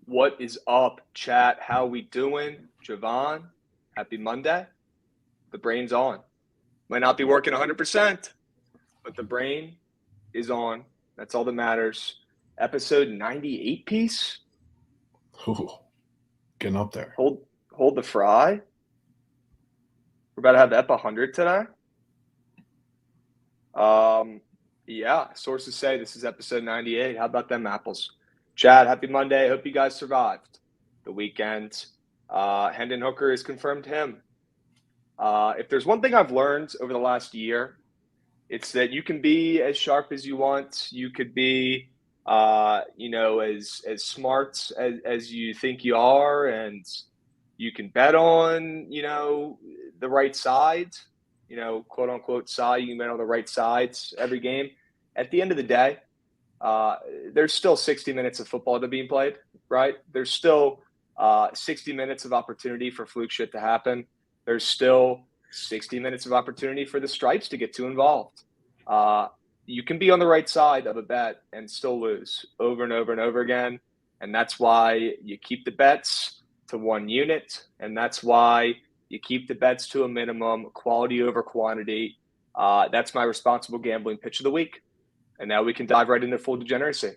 What is up, chat? How we doing? Jovan, happy Monday. The brain's on. Might not be working 100%, but the brain is on. That's all that matters. Episode 98 piece. Ooh, getting up there. Hold the fry. We're about to have EP 100 today. Yeah, sources say this is episode 98. How about them apples? Chad, happy Monday. Hope you guys survived the weekend. Hendon Hooker is confirmed him. If there's one thing I've learned over the last year, it's that you can be as sharp as you want. You could be, as smart as you think you are, and you can bet on, the right side, quote unquote side. You can bet on the right sides every game. At the end of the day, there's still 60 minutes of football to be played, right? There's still 60 minutes of opportunity for fluke shit to happen. There's still 60 minutes of opportunity for the stripes to get too involved. You can be on the right side of a bet and still lose over and over and over again. And that's why you keep the bets to one unit. And that's why you keep the bets to a minimum, quality over quantity. That's my responsible gambling pitch of the week. And now we can dive right into full degeneracy.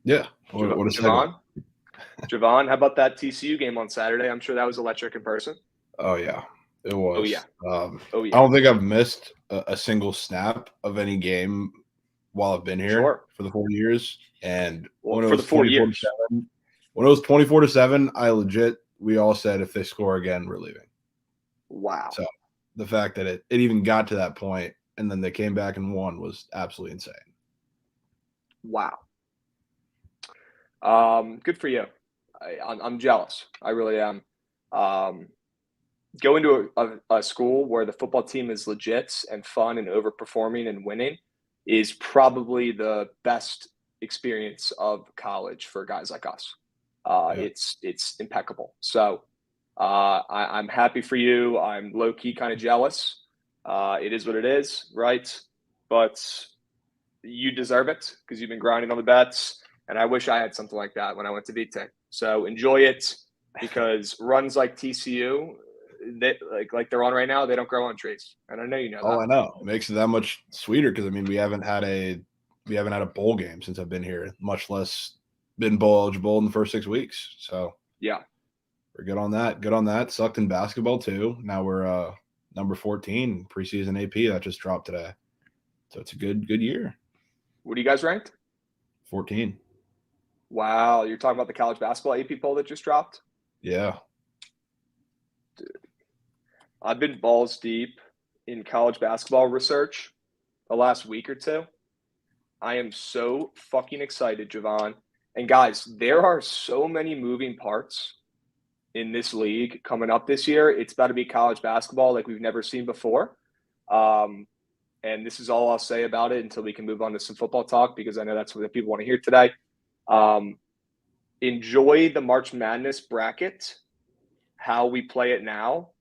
Yeah. What a Jovan, how about that TCU game on Saturday? I'm sure that was electric in person. Oh, yeah. It was. Oh, yeah. I don't think I've missed a single snap of any game while I've been here for the 4 years. And when it was 24-7, when it was 24-7, we all said if they score again, we're leaving. Wow. So the fact that it even got to that point and then they came back and won was absolutely insane. Wow. Good for you. I'm jealous. I really am. Going to a school where the football team is legit and fun and overperforming and winning is probably the best experience of college for guys like us. It's impeccable. So I'm happy for you. I'm low-key kind of jealous. It is what it is, right? But you deserve it because you've been grinding on the bets. And I wish I had something like that when I went to VTech. So enjoy it because runs like TCU, like they're on right now, they don't grow on trees. And I know you know that. Oh, I know. It makes it that much sweeter because we haven't had a bowl game since I've been here, much less been bowl eligible in the first 6 weeks. So yeah, we're good on that. Good on that. Sucked in basketball too. Now we're number 14 preseason AP that just dropped today. So it's a good year. What are you guys ranked? 14. Wow, you're talking about the college basketball AP poll that just dropped? Yeah. Dude, I've been balls deep in college basketball research the last week or two. I am so fucking excited, Jovan. And guys, there are so many moving parts in this league coming up this year. It's about to be college basketball like we've never seen before. And this is all I'll say about it until we can move on to some football talk because I know that's what the people want to hear today. Enjoy the March Madness bracket, how we play it now,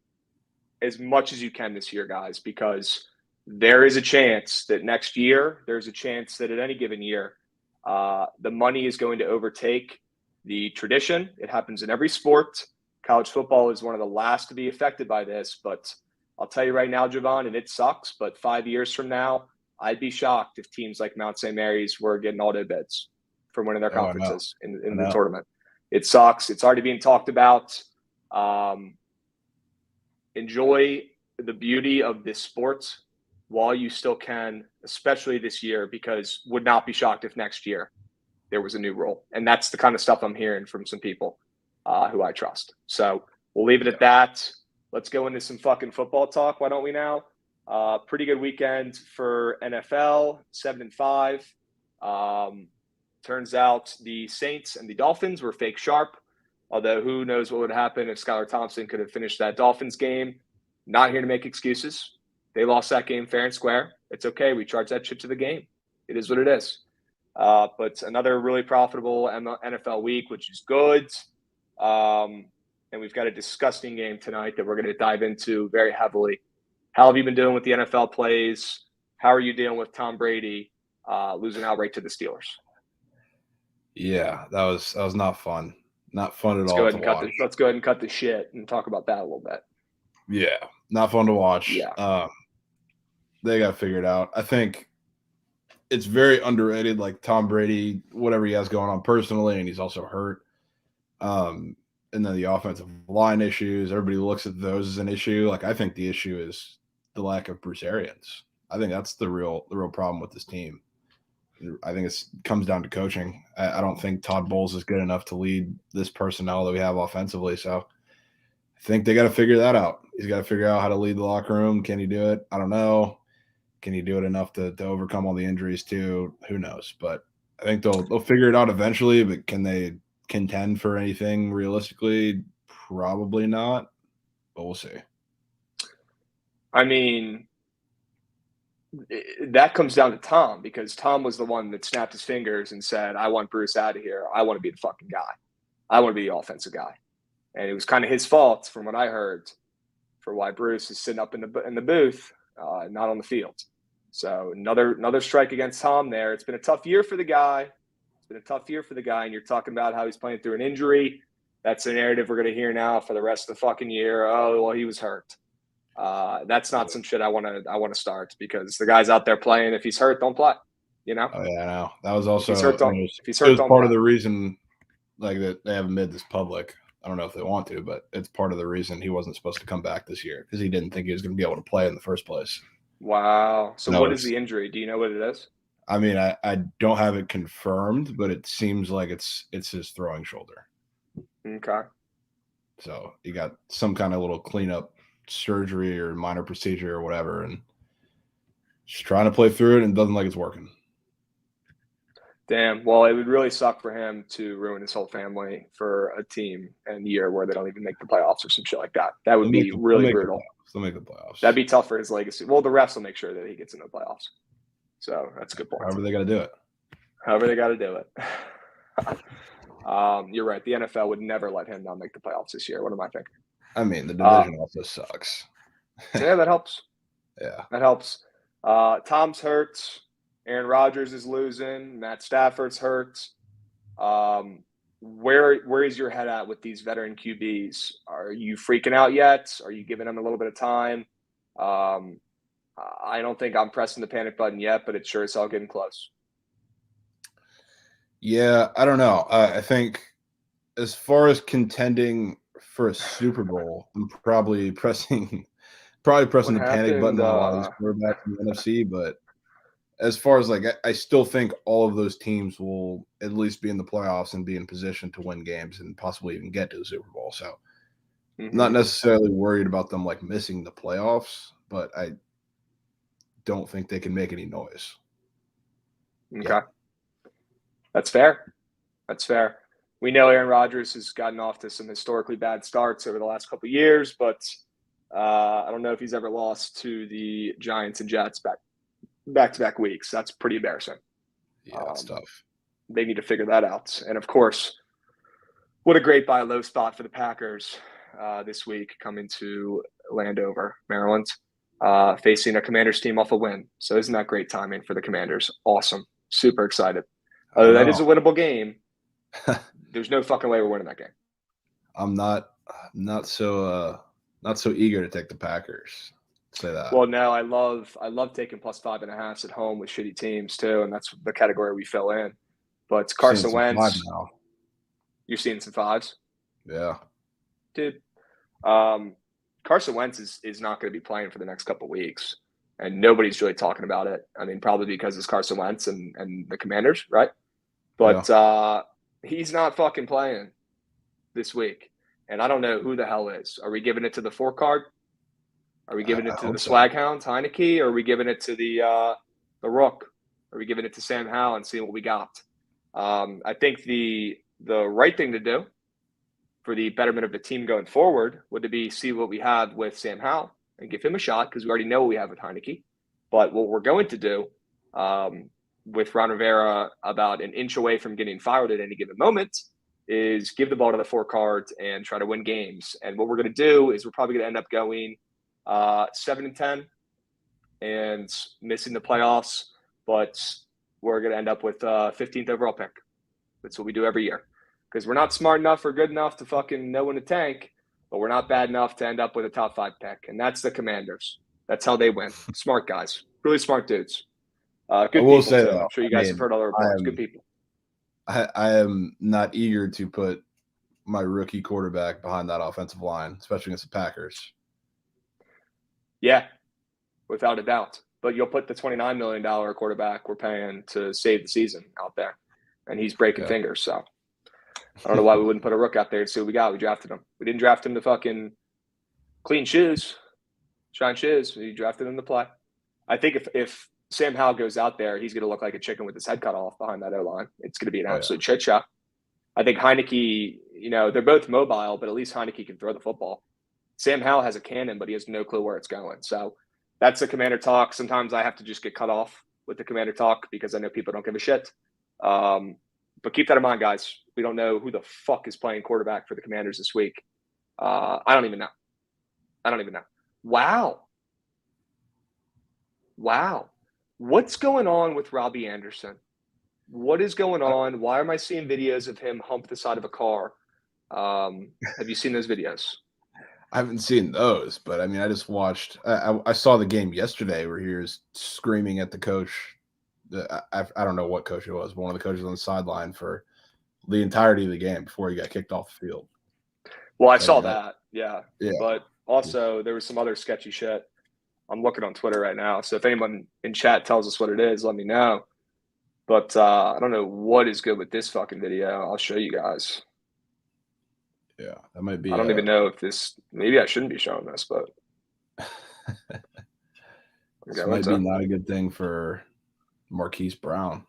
as much as you can this year, guys, because there is a chance that next year, there's a chance that at any given year, the money is going to overtake the tradition. It happens in every sport. College football is one of the last to be affected by this, but I'll tell you right now, Jovan, and it sucks, but 5 years from now, I'd be shocked if teams like Mount St. Mary's were getting auto bids for winning their conferences in the tournament. It sucks. It's already being talked about. Enjoy the beauty of this sport while you still can, especially this year, because would not be shocked if next year there was a new rule. And that's the kind of stuff I'm hearing from some people who I trust. So we'll leave it at that. Let's go into some fucking football talk. Why don't we now? Pretty good weekend for NFL, 7-5. Turns out the Saints and the Dolphins were fake sharp, although who knows what would happen if Skylar Thompson could have finished that Dolphins game. Not here to make excuses. They lost that game fair and square. It's okay. We charge that shit to the game. It is what it is. But another really profitable NFL week, which is good. And we've got a disgusting game tonight that we're going to dive into very heavily. How have you been doing with the NFL plays? How are you dealing with Tom Brady losing outright to the Steelers? Yeah, that was not fun. Not fun at all to watch. Let's go ahead and cut the shit and talk about that a little bit. Yeah, not fun to watch. Yeah. They got figured out. I think it's very underrated, like Tom Brady, whatever he has going on personally, and he's also hurt. And then the offensive line issues, everybody looks at those as an issue. Like, I think the issue is the lack of Bruce Arians. I think that's the real problem with this team. I think it comes down to coaching. I don't think Todd Bowles is good enough to lead this personnel that we have offensively. So I think they got to figure that out. He's got to figure out how to lead the locker room. Can he do it? I don't know. Can he do it enough to overcome all the injuries too? Who knows? But I think they'll figure it out eventually. But can they contend for anything realistically? Probably not. But we'll see. I mean, that comes down to Tom, because Tom was the one that snapped his fingers and said, I want Bruce out of here. I want to be the fucking guy. I want to be the offensive guy. And it was kind of his fault, from what I heard, for why Bruce is sitting up in the booth, not on the field. So another strike against Tom there. It's been a tough year for the guy. And you're talking about how he's playing through an injury. That's the narrative we're going to hear now for the rest of the fucking year. Oh, well, he was hurt. That's not some shit I want to start, because the guy's out there playing. If he's hurt, don't play. You know? Oh yeah, I know. That was also if he's hurt, part of the reason, like, that they haven't made this public. I don't know if they want to, but it's part of the reason he wasn't supposed to come back this year, because he didn't think he was going to be able to play in the first place. Wow. So what is the injury? Do you know what it is? I mean, I don't have it confirmed, but it seems like it's his throwing shoulder. Okay. So he got some kind of little cleanup surgery or minor procedure or whatever, and just trying to play through it, and doesn't like it's working. Damn. Well, it would really suck for him to ruin his whole family for a team and year where they don't even make the playoffs or some shit like that. That would be really brutal. They'll make the playoffs. That'd be tough for his legacy. Well, the refs will make sure that he gets in the playoffs. So that's a good point. However they got to do it. You're right. The NFL would never let him not make the playoffs this year. What am I thinking? I mean, the division also sucks. Yeah, that helps. Yeah. That helps. Tom's hurt. Aaron Rodgers is losing. Matt Stafford's hurt. Where is your head at with these veteran QBs? Are you freaking out yet? Are you giving them a little bit of time? I don't think I'm pressing the panic button yet, but it sure is all getting close. Yeah, I don't know. I think as far as contending for a Super Bowl, I'm probably pressing the panic button on a lot of these quarterbacks in the NFC. But as far as, like, I still think all of those teams will at least be in the playoffs and be in position to win games and possibly even get to the Super Bowl. So I'm not necessarily worried about them, like, missing the playoffs, but I don't think they can make any noise. Okay. Yeah. That's fair. We know Aaron Rodgers has gotten off to some historically bad starts over the last couple of years, but I don't know if he's ever lost to the Giants and Jets back-to-back weeks. That's pretty embarrassing. Yeah, that's tough. They need to figure that out. And, of course, what a great buy low spot for the Packers this week, coming to Landover, Maryland, facing a Commanders team off a win. So isn't that great timing for the Commanders? Awesome. Super excited. That is a winnable game. There's no fucking way we're winning that game. I'm not so eager to take the Packers. Say that. Well, no, I love taking plus 5.5 at home with shitty teams too, and that's the category we fill in. But Carson Wentz, you're seeing some 5s. Yeah, dude. Carson Wentz is not going to be playing for the next couple of weeks, and nobody's really talking about it. I mean, probably because it's Carson Wentz and the Commanders, right? But he's not fucking playing this week, and I don't know who the hell is. Are we giving it to the 4 card? Are we giving it to the swag hound, Heineke, or are we giving it to the Rook? Are we giving it to Sam Howell and seeing what we got? I think the right thing to do for the betterment of the team going forward would be see what we have with Sam Howell and give him a shot, because we already know what we have with Heineke. But what we're going to do with Ron Rivera about an inch away from getting fired at any given moment is give the ball to the 4 cards and try to win games. And what we're going to do is we're probably going to end up going 7-10 and missing the playoffs, but we're going to end up with 15th overall pick. That's what we do every year, because we're not smart enough or good enough to fucking know when to tank, but we're not bad enough to end up with a top 5 pick. And that's the Commanders. That's how they win. Smart guys. Really smart dudes. Good people, too. Though, I'm sure you guys have heard all the reports. Good people. I am not eager to put my rookie quarterback behind that offensive line, especially against the Packers. Yeah, without a doubt. But you'll put the $29 million quarterback we're paying to save the season out there, and he's breaking fingers. So I don't know why we wouldn't put a rook out there and see what we got. We drafted him. We didn't draft him to fucking clean shoes, shine shoes. We drafted him to play. I think if Sam Howell goes out there, he's going to look like a chicken with his head cut off behind that O-line. It's going to be an absolute shit show. I think Heineke, they're both mobile, but at least Heineke can throw the football. Sam Howell has a cannon, but he has no clue where it's going. So that's the Commander talk. Sometimes I have to just get cut off with the Commander talk because I know people don't give a shit. But keep that in mind, guys. We don't know who the fuck is playing quarterback for the Commanders this week. I don't even know. Wow. What's going on with Robbie Anderson? What is going on? Why am I seeing videos of him hump the side of a car? Have you seen those videos? I haven't seen those, but I mean, I just watched. I saw the game yesterday where he was screaming at the coach. I don't know what coach it was. One of the coaches on the sideline for the entirety of the game before he got kicked off the field. Well, I saw that. Yeah. But also there was some other sketchy shit. I'm looking on Twitter right now. So if anyone in chat tells us what it is, let me know. But I don't know what is good with this fucking video. I'll show you guys. Yeah, that might be. I don't even know if this. Maybe I shouldn't be showing this, but this might be not a good thing for Marquise Brown.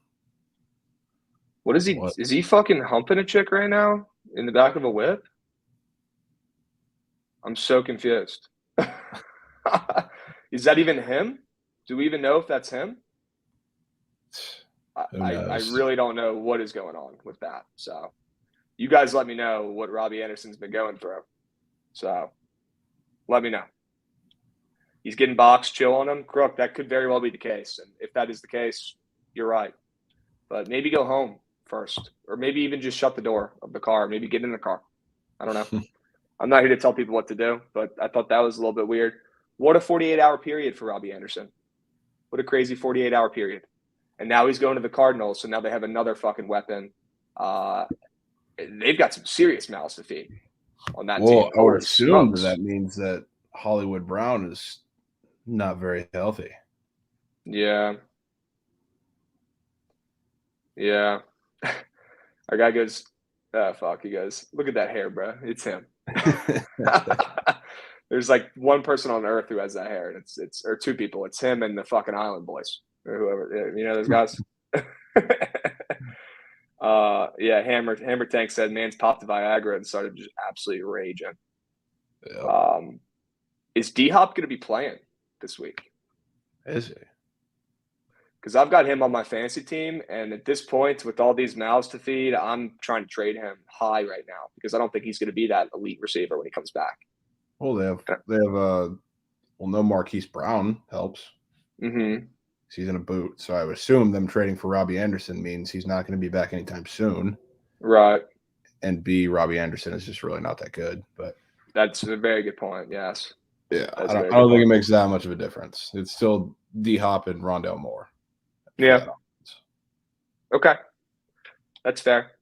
What is he? What? Is he fucking humping a chick right now in the back of a whip? I'm so confused. Is that even him? Do we even know if that's him? I really don't know what is going on with that. So you guys let me know what Robbie Anderson's been going through. So let me know. He's getting boxed, chill on him. Crook, that could very well be the case. And if that is the case, you're right. But maybe go home first. Or maybe even just shut the door of the car. Maybe get in the car. I don't know. I'm not here to tell people what to do, but I thought that was a little bit weird. What a 48-hour period for Robbie Anderson. What a crazy 48-hour period. And now he's going to the Cardinals, so now they have another fucking weapon. They've got some serious mouths to feed on that team. Well, I would assume that means that Hollywood Brown is not very healthy. Yeah. Our guy goes, fuck. He goes, look at that hair, bro. It's him. There's like one person on earth who has that hair, and it's or two people. It's him and the fucking Island Boys or whoever. You know those guys. Hammer Tank said, "Man's popped the Viagra and started just absolutely raging." Yeah. Is D-Hop going to be playing this week? Is he? Because I've got him on my fantasy team, and at this point, with all these mouths to feed, I'm trying to trade him high right now because I don't think he's going to be that elite receiver when he comes back. Well, they have no Marquise Brown helps. Mm-hmm. He's in a boot, so I would assume them trading for Robbie Anderson means he's not going to be back anytime soon. Right. And B, Robbie Anderson is just really not that good. But that's a very good point. Yes. Yeah, I don't think it makes that much of a difference. It's still D-Hop and Rondale Moore. Yeah. Okay. That's fair.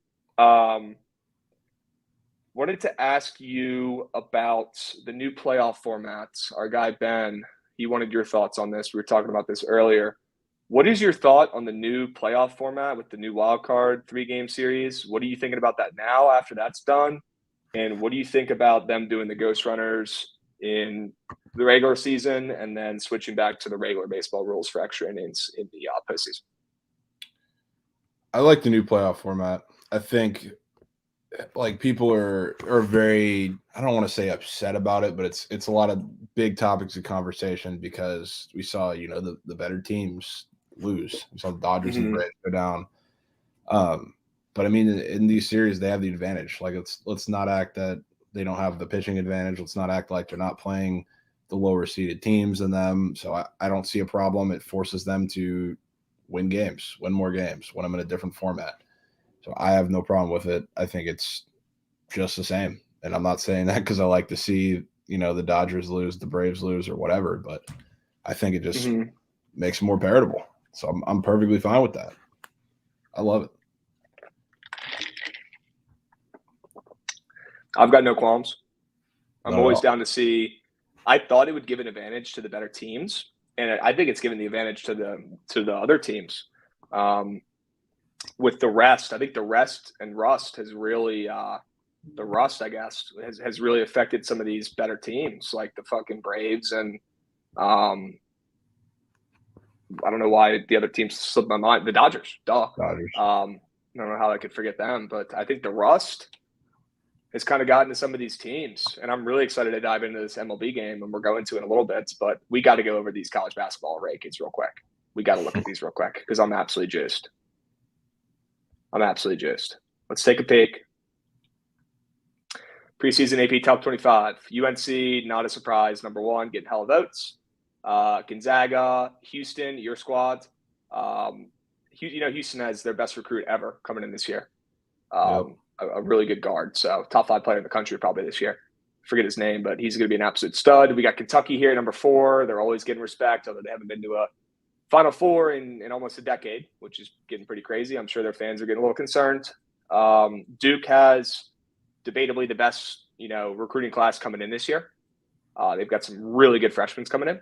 Wanted to ask you about the new playoff formats. Our guy Ben, he wanted your thoughts on this. We were talking about this earlier. What is your thought on the new playoff format with the new wild card 3-game series? What are you thinking about that now after that's done? And what do you think about them doing the ghost runners in the regular season and then switching back to the regular baseball rules for extra innings in the postseason? I like the new playoff format. I think like people are very, I don't want to say upset about it, but it's a lot of big topics of conversation because we saw, the better teams lose. We saw the Dodgers and the Braves go down. But I mean, in these series, they have the advantage. Like let's not act that they don't have the pitching advantage. Let's not act like they're not playing the lower seeded teams than them. So I don't see a problem. It forces them to win more games, win them in a different format. So I have no problem with it. I think it's just the same. And I'm not saying that because I like to see, the Dodgers lose, the Braves lose, or whatever, but I think it just makes it more palatable. So I'm perfectly fine with that. I love it. I've got no qualms. I'm always down to see. I thought it would give an advantage to the better teams, and I think it's given the advantage to the other teams. With the rest, I think the rest and rust has really the rust, I guess, has really affected some of these better teams, like the fucking Braves, and I don't know why the other teams slipped my mind. The Dodgers, duh. Dodgers. I don't know how I could forget them, but I think the rust has kind of gotten to some of these teams, and I'm really excited to dive into this MLB game, and we're going to in a little bit, but we got to go over these college basketball rankings real quick. We got to look at these real quick because I'm absolutely juiced. Let's take a peek. Preseason AP Top 25. UNC, not a surprise. Number 1, getting hella votes. Gonzaga, Houston, your squad. Houston has their best recruit ever coming in this year. A really good guard. So top 5 player in the country probably this year. Forget his name, but he's going to be an absolute stud. We got Kentucky here, number 4. They're always getting respect, although they haven't been to a Final Four in almost a decade, which is getting pretty crazy. I'm sure their fans are getting a little concerned. Duke has debatably the best, recruiting class coming in this year. They've got some really good freshmen coming in.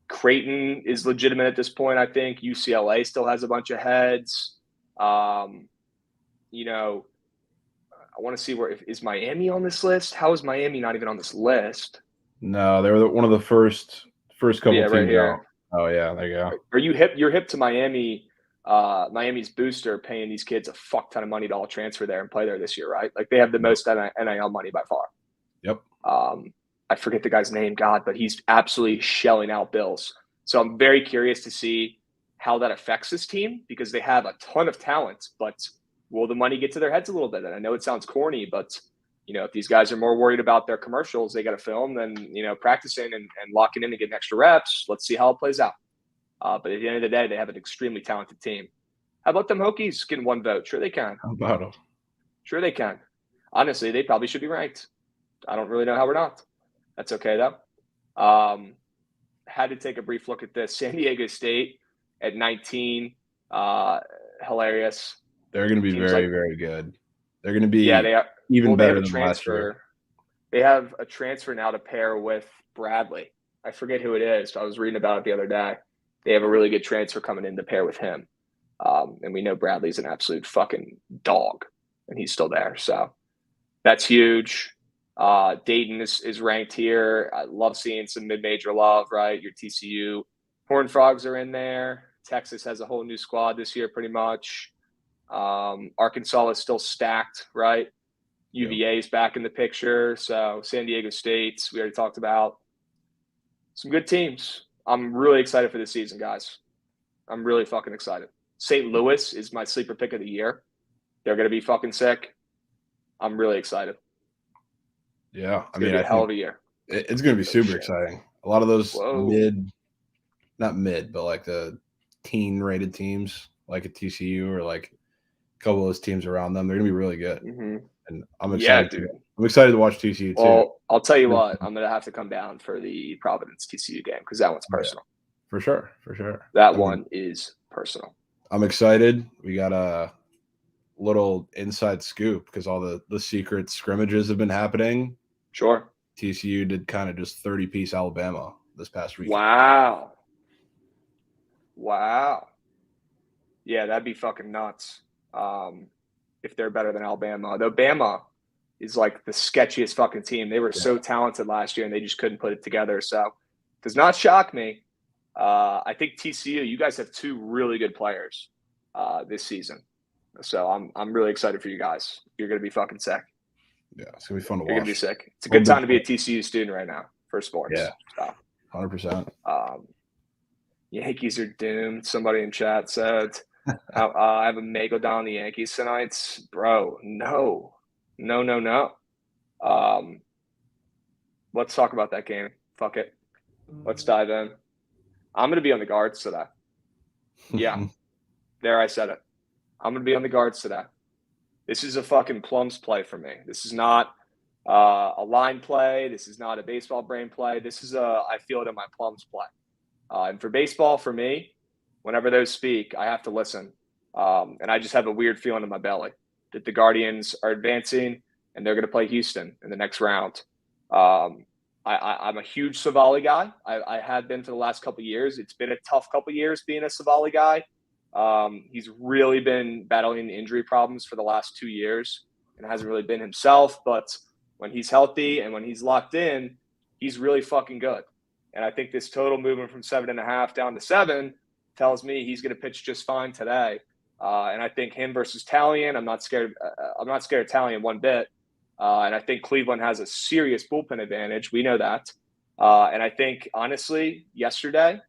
Creighton is legitimate at this point, I think. UCLA still has a bunch of heads. I want to see is Miami on this list? How is Miami not even on this list? No, they were one of the first couple teams right here. Out. Oh yeah, there you go. Are you hip? You're hip to Miami. Miami's booster paying these kids a fuck ton of money to all transfer there and play there this year, right? Like they have the most NIL money by far. Yep. I forget the guy's name, but he's absolutely shelling out bills. So I'm very curious to see how that affects this team because they have a ton of talent, but will the money get to their heads a little bit? And I know it sounds corny, but if these guys are more worried about their commercials they got to film than practicing and locking in to get extra reps, let's see how it plays out. But at the end of the day, they have an extremely talented team. How about them Hokies getting 1 vote? Sure they can. How about them? Sure they can. Honestly, they probably should be ranked. I don't really know how we're not. That's okay though. Had to take a brief look at this. San Diego State at 19. Hilarious. They're going to be very, very good. They're going to be they are, even better than last year. They have a transfer now to pair with Bradley. I forget who it is. I was reading about it the other day. They have a really good transfer coming in to pair with him. And we know Bradley's an absolute fucking dog, and he's still there. So that's huge. Dayton is ranked here. I love seeing some mid-major love, right? Your TCU Horned Frogs are in there. Texas has a whole new squad this year pretty much. Arkansas is still stacked, right? UVA is back in the picture. So San Diego State, we already talked about. Some good teams. I'm really excited for this season, guys. I'm really fucking excited. St. Louis is my sleeper pick of the year. They're going to be fucking sick. I'm really excited. Yeah. I mean, a hell of a year. It's going to be super exciting. A lot of those not mid, but like the teen rated teams like a TCU or like a couple of those teams around them, they're going to be really good. Mm-hmm. And I'm excited. Yeah, dude. I'm excited to watch TCU too. Well, I'll tell you what, I'm going to have to come down for the Providence TCU game because that one's personal. Yeah, for sure. That one is personal. I'm excited. We got a little inside scoop because all the secret scrimmages have been happening. Sure. TCU did kind of just 30-piece Alabama this past week. Wow. Yeah, that'd be fucking nuts. If they're better than Alabama. Though Bama is like the sketchiest fucking team. They were so talented last year and they just couldn't put it together. So it does not shock me. I think TCU, you guys have 2 really good players this season. So I'm really excited for you guys. You're going to be fucking sick. Yeah, it's going to be fun to watch. You're going to be sick. It's a good time to be a TCU student right now for sports. Yeah, so. 100%. Yankees are doomed. Somebody in chat said, I have a May go down the Yankees tonight. Bro, no. Let's talk about that game. Fuck it. Let's dive in. I'm going to be on the guards today. Yeah. There, I said it. I'm going to be on the guards today. This is a fucking plums play for me. This is not a line play. This is not a baseball brain play. This is I feel it in my plums play. And for baseball, for me, whenever those speak, I have to listen. And I just have a weird feeling in my belly that the Guardians are advancing and they're going to play Houston in the next round. I'm a huge Savali guy. I have been for the last couple of years. It's been a tough couple of years being a Savali guy. He's really been battling injury problems for the last 2 years and hasn't really been himself. But when he's healthy and when he's locked in, he's really fucking good. And I think this total movement from 7.5 down to 7 tells me he's going to pitch just fine today. And I think him versus Talion, I'm not scared of Talion one bit. And I think Cleveland has a serious bullpen advantage. We know that. And I think, honestly, yesterday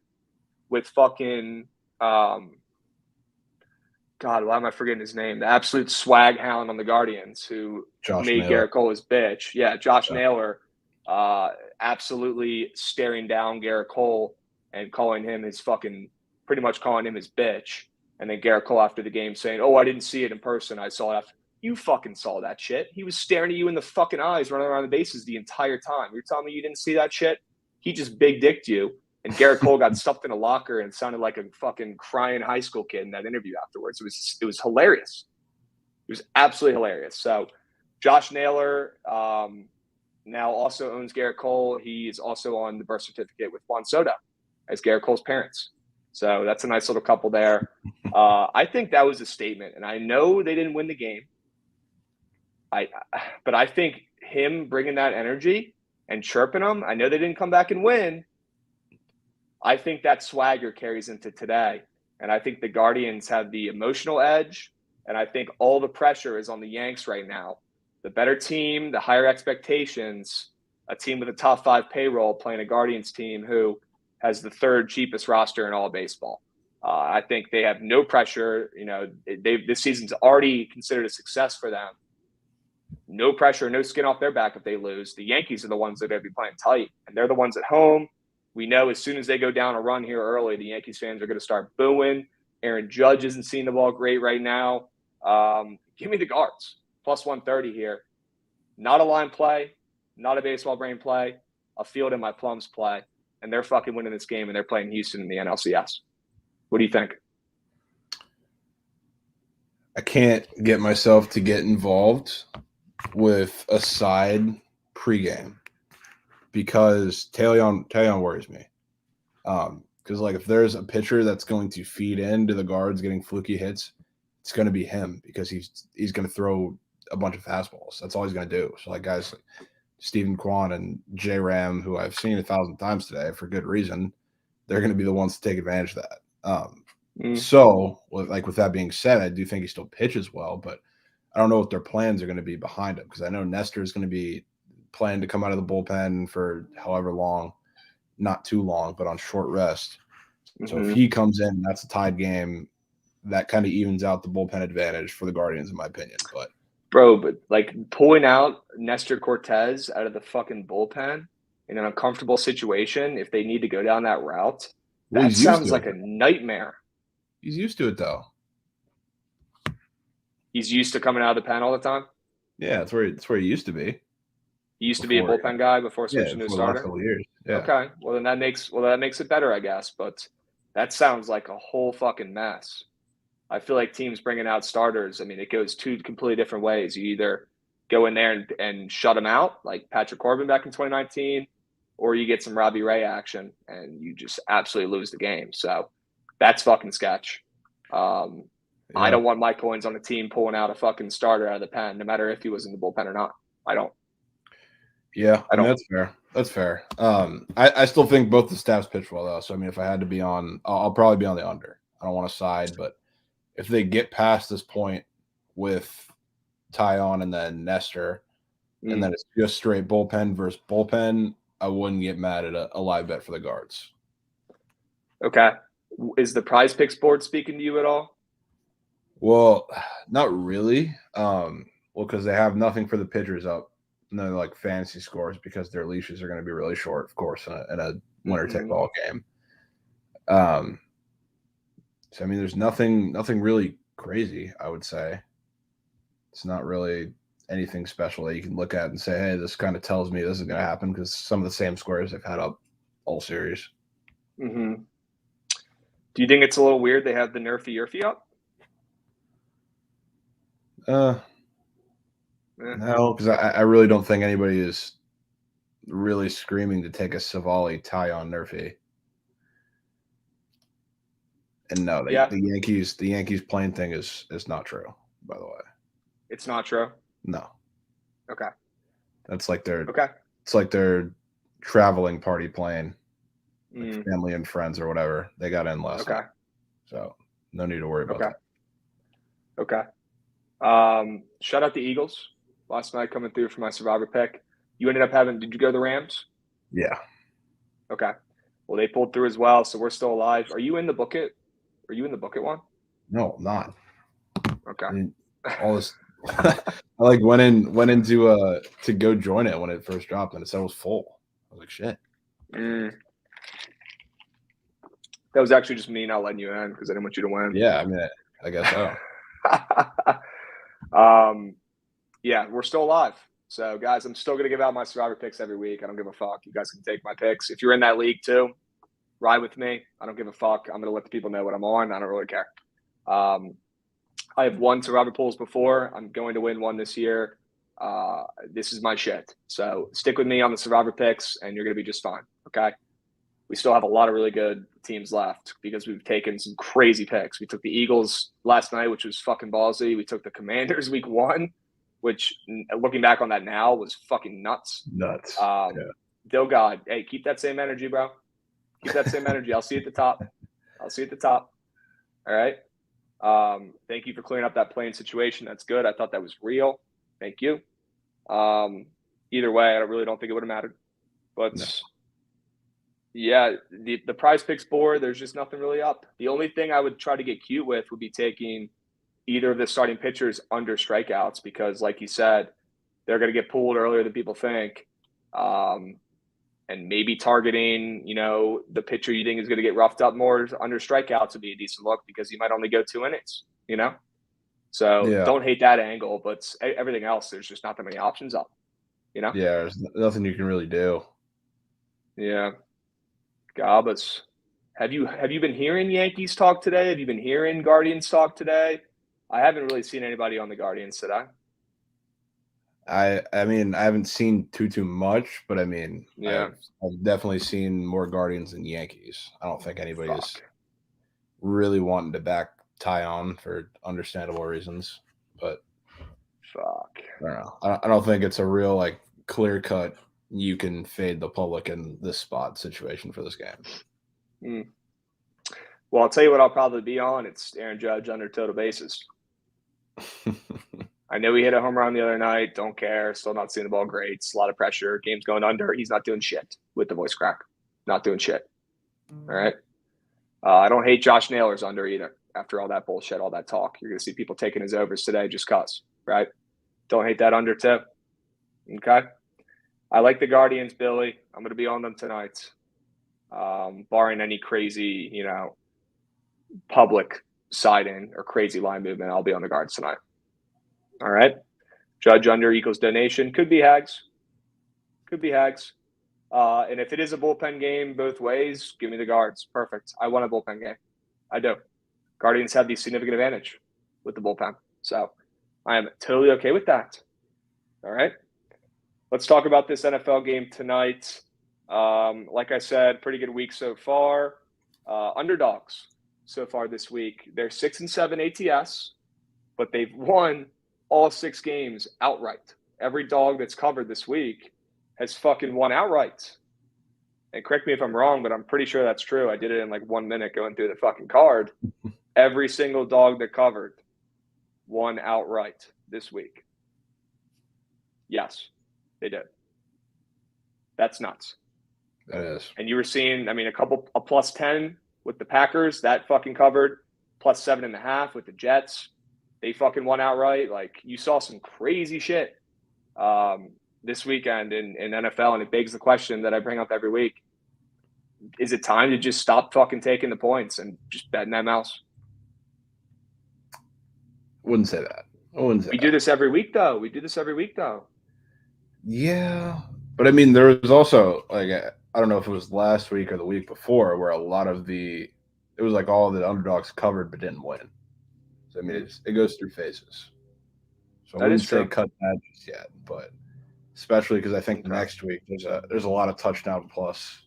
with fucking God, why am I forgetting his name? The absolute swag hound on the Guardians who made Garrett Cole his bitch. Yeah, Josh Naylor absolutely staring down Garrett Cole and calling him his pretty much calling him his bitch. And then Garrett Cole after the game saying, "Oh, I didn't see it in person. I saw it after." You fucking saw that shit. He was staring at you in the fucking eyes running around the bases the entire time. You're telling me you didn't see that shit? He just big dicked you. And Garrett Cole got stuffed in a locker and sounded like a fucking crying high school kid in that interview afterwards. It was hilarious. It was absolutely hilarious. So Josh Naylor now also owns Garrett Cole. He is also on the birth certificate with Juan Soto as Garrett Cole's parents. So that's a nice little couple there. I think that was a statement. And I know they didn't win the game. But I think him bringing that energy and chirping them, I know they didn't come back and win. I think that swagger carries into today. And I think the Guardians have the emotional edge. And I think all the pressure is on the Yanks right now. The better team, the higher expectations, a team with a top 5 payroll playing a Guardians team who has the 3rd cheapest roster in all of baseball. I think they have no pressure. You know, this season's already considered a success for them. No pressure, no skin off their back if they lose. The Yankees are the ones that are going to be playing tight, and they're the ones at home. We know as soon as they go down a run here early, the Yankees fans are going to start booing. Aaron Judge isn't seeing the ball great right now. Give me the Guards. Plus 130 here. Not a line play, not a baseball brain play, a field in my plums play. And they're fucking winning this game, and they're playing Houston in the NLCS. What do you think? I can't get myself to get involved with a side pregame because Talion worries me. Because like if there's a pitcher that's going to feed into the Guards getting fluky hits, it's going to be him because he's going to throw a bunch of fastballs. That's all he's going to do. So like guys like Stephen Kwan and J Ram, who I've seen 1,000 times today for good reason, they're going to be the ones to take advantage of that. So with that being said, I do think he still pitches well, but I don't know what their plans are going to be behind him because I know Nestor is going to be planning to come out of the bullpen for however long, not too long, but on short rest. So if he comes in, that's a tied game. That kind of evens out the bullpen advantage for the Guardians, in my opinion. But like pulling out Nestor Cortez out of the fucking bullpen in an uncomfortable situation, if they need to go down that route, that sounds like a nightmare. He's used to it, though. He's used to coming out of the pen all the time? Yeah, that's where he used to be. He used to be a bullpen guy before switching to a starter? The last couple of years. Yeah. Okay. Well, then that makes it better, I guess. But that sounds like a whole fucking mess. I feel like teams bringing out starters, I mean, it goes 2 completely different ways. You either go in there and shut them out, like Patrick Corbin back in 2019, or you get some Robbie Ray action and you just absolutely lose the game. So that's fucking sketch. I don't want Mike Coynes on a team pulling out a fucking starter out of the pen, no matter if he was in the bullpen or not. I don't. Yeah, I mean, that's fair. That's fair. I still think both the staffs pitch well, though. So, I mean, if I had to be on, I'll probably be on the under. I don't want to side, but if they get past this point with Tyon and then Nestor, and then it's just straight bullpen versus bullpen, I wouldn't get mad at a live bet for the Guards. Okay. Is the Prize Picks board speaking to you at all? Well, not really. Because they have nothing for the pitchers up. No like fantasy scores because their leashes are going to be really short, of course, in a winner take all game. So I mean, there's nothing really crazy, I would say. It's not really anything special that you can look at and say, hey, this kind of tells me this is going to happen, because some of the same squares they've had up all series. Mm-hmm. Do you think it's a little weird they have the Nerfy Yerfy up? No, because I really don't think anybody is really screaming to take a Savali tie on Nerfy. And no, the Yankees playing thing is not true, by the way. It's not true? No. Okay. That's like it's like their traveling party plane. Like family and friends or whatever. They got in last night. So no need to worry about that. Okay. Shout out the Eagles last night coming through for my survivor pick. You ended up did you go to the Rams? Yeah. Okay. Well, they pulled through as well, so we're still alive. Are you in the book it? Are you in the book it one? No, I'm not. Okay. I mean, all this I went in to go join it when it first dropped, and it said it was full. I was like, shit. That was actually just me not letting you in because I didn't want you to win. Yeah, I mean, I guess so. Yeah, we're still alive. So, guys, I'm still going to give out my survivor picks every week. I don't give a fuck. You guys can take my picks. If you're in that league too, ride with me. I don't give a fuck. I'm going to let the people know what I'm on. I don't really care. I have won survivor pools before. I'm going to win one this year. This is my shit. So stick with me on the survivor picks, and you're going to be just fine. Okay. We still have a lot of really good teams left because we've taken some crazy picks. We took the Eagles last night, which was fucking ballsy. We took the Commanders week 1, which looking back on that now was fucking nuts. Yeah. Dill God, hey, keep that same energy, bro. Keep that same energy. I'll see you at the top. All right. Thank you for clearing up that plane situation. That's good. I thought that was real. Thank you. Either way, I really don't think it would have mattered. But yeah, the prize picks board, there's just nothing really up. The only thing I would try to get cute with would be taking either of the starting pitchers under strikeouts, because like you said, they're going to get pulled earlier than people think. And maybe targeting, the pitcher you think is going to get roughed up more under strikeouts would be a decent look, because you might only go 2 innings, So Don't hate that angle, but everything else, there's just not that many options up, Yeah, there's nothing you can really do. Yeah. Gabas. Have you been hearing Yankees talk today? Have you been hearing Guardians talk today? I haven't really seen anybody on the Guardians today. I mean, I haven't seen too much, but I mean, I've definitely seen more Guardians than Yankees. I don't think anybody's really wanting to back Tyon for understandable reasons, but fuck. I don't know. I don't think it's a real clear cut. You can fade the public in this spot situation for this game. Well, I'll tell you what I'll probably be on. It's Aaron Judge under total bases. I know he hit a home run the other night. Don't care. Still not seeing the ball great. It's a lot of pressure. Game's going under. He's not doing shit with the voice crack. Not doing shit. All right. I don't hate Josh Naylor's under either. After all that bullshit, all that talk, you're going to see people taking his overs today just cause, right? Don't hate that under too. Okay. I like the Guardians, Billy. I'm going to be on them tonight. Barring any crazy, public siding or crazy line movement, I'll be on the Guards tonight. All right. Judge under equals donation. Could be Hags. And if it is a bullpen game both ways, give me the Guards. Perfect. I want a bullpen game. I do. Guardians have the significant advantage with the bullpen. So I am totally okay with that. All right. Let's talk about this NFL game tonight. Like I said, pretty good week so far. Underdogs so far this week. They're 6-7 ATS, but they've won all 6 games outright. Every dog that's covered this week has fucking won outright. And correct me if I'm wrong, but I'm pretty sure that's true. I did it in 1 minute going through the fucking card. Every single dog that covered won outright this week. Yes, they did. That's nuts. That is. And you were seeing, a +10 with the Packers, that fucking covered. +7.5 with the Jets. They fucking won outright. You saw some crazy shit this weekend in NFL, and it begs the question that I bring up every week. Is it time to just stop fucking taking the points and just betting that mouse? Wouldn't say that. We do this every week, though. Yeah. But I mean, there was also, like, I don't know if it was last week or the week before, where a lot of it was like all the underdogs covered but didn't win. So, I mean, it goes through phases. So I wouldn't say cut that just yet, but especially because I think next week there's a lot of touchdown plus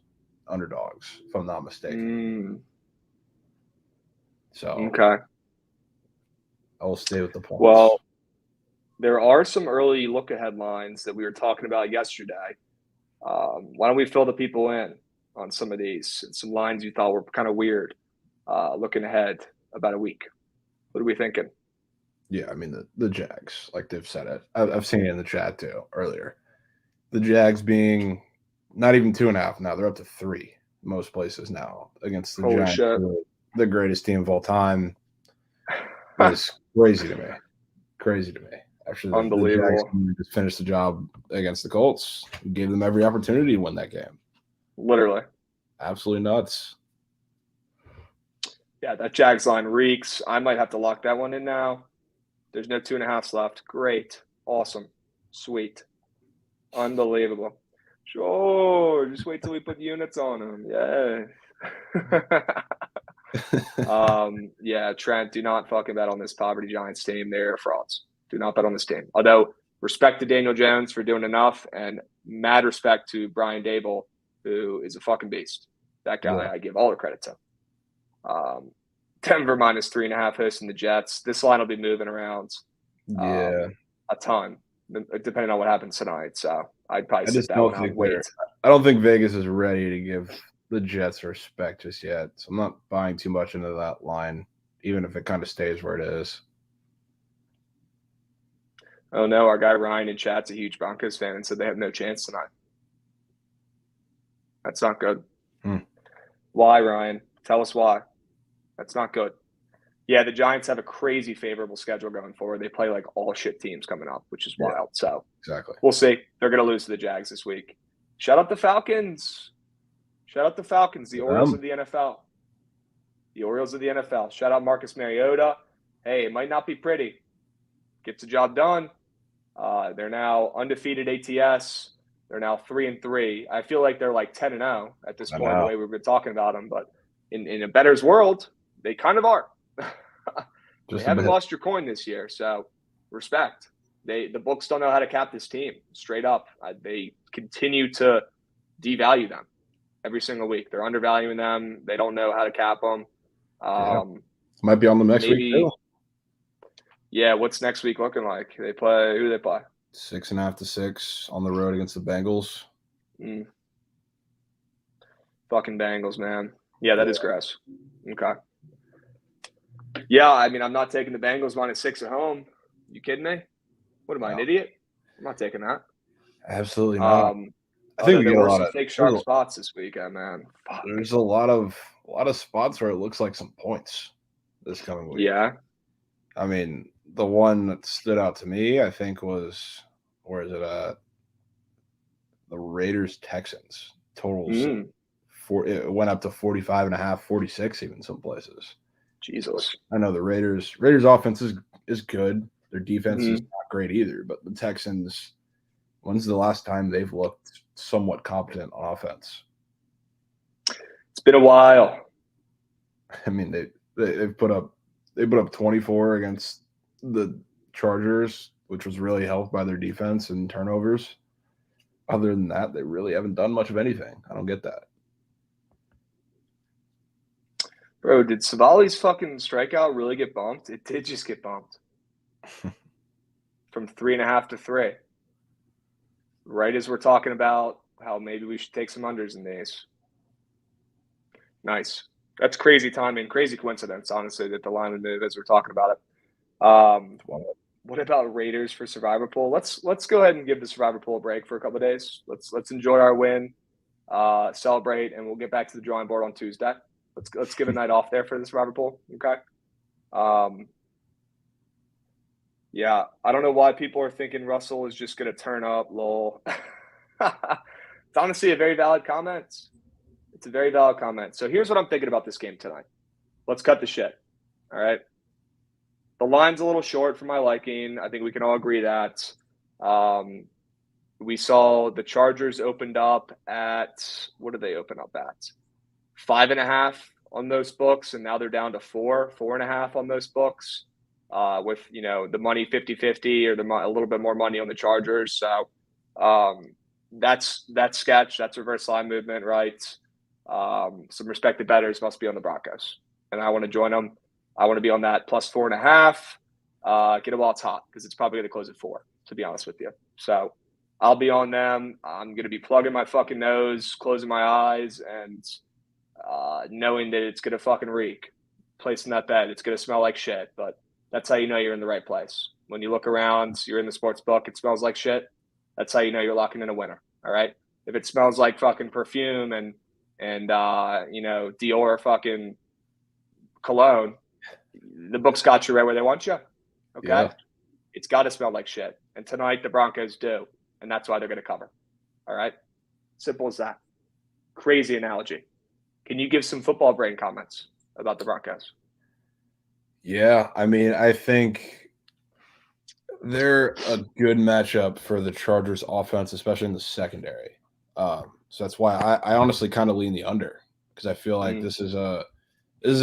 underdogs, if I'm not mistaken. So I will stay with the points. Well, there are some early look-ahead lines that we were talking about yesterday. Why don't we fill the people in on some of these, some lines you thought were kind of weird looking ahead about a week? What are we thinking? Yeah, I mean, the Jags, like they've said it. I've seen it in the chat, too, earlier. The Jags being not even 2.5 now. They're up to 3 most places now against the Giants. Shit. The greatest team of all time. Is crazy to me. Actually, unbelievable. The Jags just finished the job against the Colts. Gave them every opportunity to win that game. Literally. Absolutely nuts. Yeah, that Jags line reeks. I might have to lock that one in now. There's no 2.5s left. Great. Awesome. Sweet. Unbelievable. Sure. Just wait till we put units on them. Yeah. Yeah, Trent, do not fucking bet on this Poverty Giants team. They're frauds. Do not bet on this team. Although, respect to Daniel Jones for doing enough, and mad respect to Brian Dable, who is a fucking beast. That guy, I give all the credit to. Denver minus 3.5 hosting the Jets. This line will be moving around a ton, depending on what happens tonight. So I'd probably sit that one out and wait. I don't think Vegas is ready to give the Jets respect just yet. So I'm not buying too much into that line, even if it kind of stays where it is. Oh, no. Our guy Ryan in chat's a huge Broncos fan and said they have no chance tonight. That's not good. Why, Ryan? Tell us why. That's not good. Yeah, the Giants have a crazy favorable schedule going forward. They play like all shit teams coming up, which is wild. So exactly, we'll see. They're going to lose to the Jags this week. Shout out the Falcons. The Orioles of the NFL. Shout out Marcus Mariota. Hey, it might not be pretty. Gets the job done. They're now undefeated ATS. They're now 3-3. I feel like they're like 10-0 at this point, the way we've been talking about them. But in a bettor's world, they kind of are. They haven't lost your coin this year, so respect. The books don't know how to cap this team. Straight up, they continue to devalue them every single week. They're undervaluing them. They don't know how to cap them. Might be on the next week too. Yeah, what's next week looking like? Who do they play? 6.5 to 6 on the road against the Bengals. Fucking Bengals, man. Yeah, that is gross. Okay. Yeah, I mean, I'm not taking the Bengals minus 6 at home. You kidding me? What am I, an idiot? I'm not taking that. Absolutely not. I think there were some fake sharp spots this weekend, man. Fuck. There's a lot of spots where it looks like some points this coming week. Yeah. I mean, the one that stood out to me, I think, was the Raiders Texans totals. It went up to 45.5, 46 even some places. Jesus. I know the Raiders offense is good. Their defense is not great either, but the Texans, when's the last time they've looked somewhat competent on offense? It's been a while. I mean, they put up 24 against the Chargers, which was really helped by their defense and turnovers. Other than that, they really haven't done much of anything. I don't get that. Bro, did Savali's fucking strikeout really get bumped? It did just get bumped. From 3.5 to 3. Right as we're talking about how maybe we should take some unders in these. Nice. That's crazy timing, crazy coincidence, honestly, that the line would move as we're talking about it. What about Raiders for Survivor Pool? Let's go ahead and give the Survivor Pool a break for a couple of days. Let's enjoy our win, celebrate, and we'll get back to the drawing board on Tuesday. Let's give a night off there for the Survivor Pool. Okay. Yeah, I don't know why people are thinking Russell is just going to turn up. Lol. It's honestly a very valid comment. It's a very valid comment. So here's what I'm thinking about this game tonight. Let's cut the shit. All right. The line's a little short for my liking. I think we can all agree that. We saw the Chargers opened up at, what did they open up at? 5.5 on those books, and now they're down to 4.5 on those books, with, the money 50-50 or a little bit more money on the Chargers. So that's sketch. That's reverse line movement, right? Some respected bettors must be on the Broncos, and I want to join them. I want to be on that plus 4.5. Get it while it's hot, because it's probably going to close at 4, to be honest with you. So I'll be on them. I'm going to be plugging my fucking nose, closing my eyes, and knowing that it's going to fucking reek. Placing that bet, it's going to smell like shit, but that's how you know you're in the right place. When you look around, you're in the sports book, it smells like shit. That's how you know you're locking in a winner, all right? If it smells like fucking perfume and Dior fucking cologne, the book's got you right where they want you, okay? Yeah. It's got to smell like shit. And tonight the Broncos do, and that's why they're going to cover, all right? Simple as that. Crazy analogy. Can you give some football brain comments about the Broncos? Yeah, I mean, I think they're a good matchup for the Chargers offense, especially in the secondary. So that's why I honestly kind of lean the under, because I feel like this is a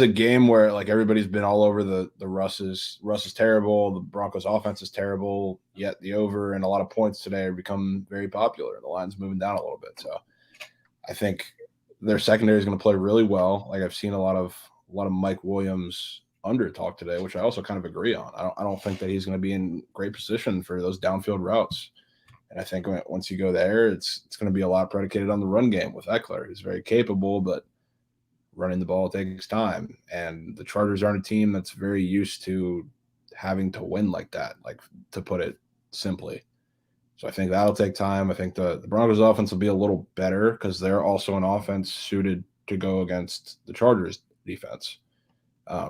game where, like, everybody's been all over the Russ is terrible, the Broncos offense is terrible, yet the over and a lot of points today are become very popular. The line's moving down a little bit. So I think their secondary is going to play really well. Like, I've seen a lot of Mike Williams under talk today, which I also kind of agree on. I don't think that he's going to be in great position for those downfield routes. And I think once you go there, it's going to be a lot predicated on the run game with Eckler. He's very capable, but running the ball takes time. And the Chargers aren't a team that's very used to having to win like that, like, to put it simply. So I think that'll take time. I think the Broncos offense will be a little better because they're also an offense suited to go against the Chargers defense.